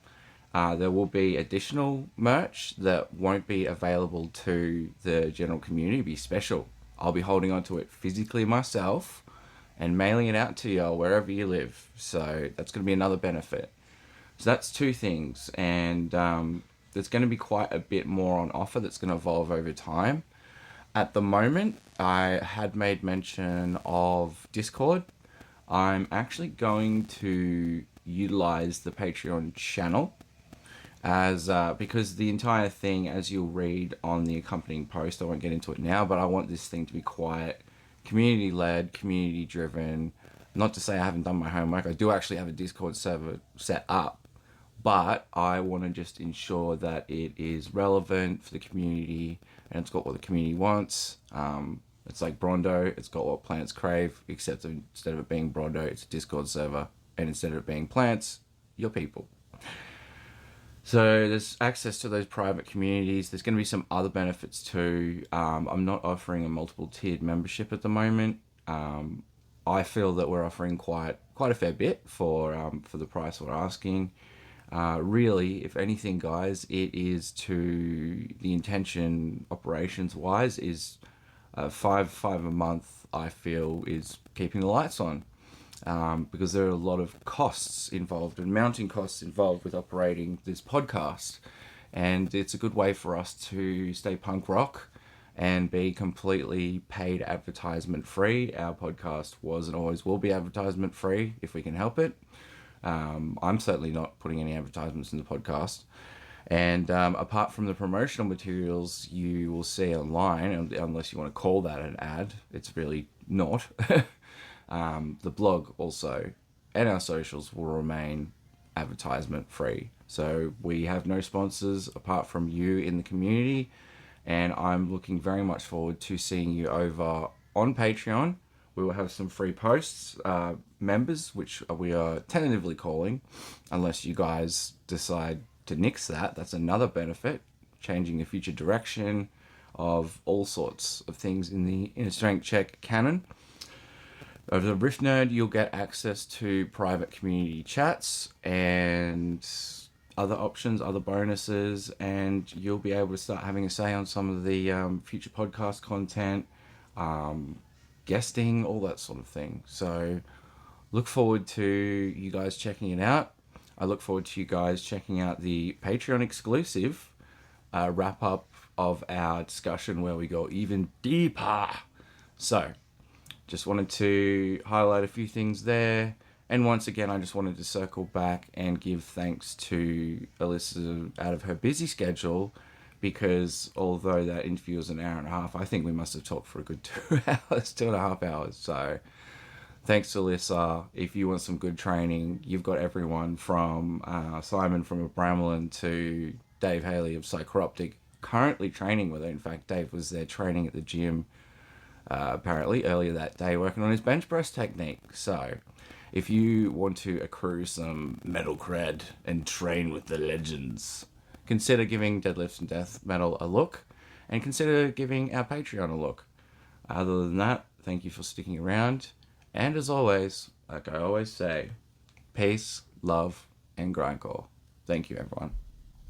There will be additional merch that won't be available to the general community. It'll be special. I'll be holding on to it physically myself and mailing it out to you wherever you live. So that's going to be another benefit. So that's 2 things, and there's going to be quite a bit more on offer that's going to evolve over time. At the moment, I had made mention of Discord. I'm actually going to utilize the Patreon channel as because the entire thing, as you'll read on the accompanying post, I won't get into it now, but I want this thing to be quiet, community-led, community-driven. Not to say I haven't done my homework. I do actually have a Discord server set up, but I want to just ensure that it is relevant for the community and it's got what the community wants. It's like Brondo, it's got what plants crave, except instead of it being Brondo, it's a Discord server, and instead of it being plants, your people. So there's access to those private communities. There's going to be some other benefits too. I'm not offering a multiple tiered membership at the moment. I feel that we're offering quite a fair bit for the price we're asking. Really, if anything, guys, it is to the intention operations wise is $5 a month. I feel is keeping the lights on because there are a lot of costs involved and mounting costs involved with operating this podcast, and it's a good way for us to stay punk rock and be completely paid advertisement free. Our podcast was and always will be advertisement free if we can help it. I'm certainly not putting any advertisements in the podcast. And apart from the promotional materials you will see online, unless you want to call that an ad, it's really not. The blog also and our socials will remain advertisement free. So we have no sponsors apart from you in the community. And I'm looking very much forward to seeing you over on Patreon. We will have some free posts, members, which we are tentatively calling, unless you guys decide to nix that. That's another benefit, changing the future direction of all sorts of things in the Inner Strength Check canon. Over the Rift Nerd, you'll get access to private community chats and other options, other bonuses, and you'll be able to start having a say on some of the future podcast content, guesting, all that sort of thing. So look forward to you guys checking it out. I look forward to you guys checking out the Patreon exclusive wrap up of our discussion where we go even deeper. So, just wanted to highlight a few things there. And once again, I just wanted to circle back and give thanks to Elissa out of her busy schedule, because although that interview was an hour and a half, I think we must have talked for a good 2 hours, 2.5 hours. So thanks, Elissa. If you want some good training, you've got everyone from Simon from Bramlin to Dave Haley of Psychoroptic currently training with her. In fact, Dave was there training at the gym apparently earlier that day, working on his bench press technique. So if you want to accrue some metal cred and train with the legends, consider giving Deadlifts and Death Metal a look, and consider giving our Patreon a look. Other than that, thank you for sticking around. And as always, like I always say, peace, love, and grindcore. Thank you, everyone.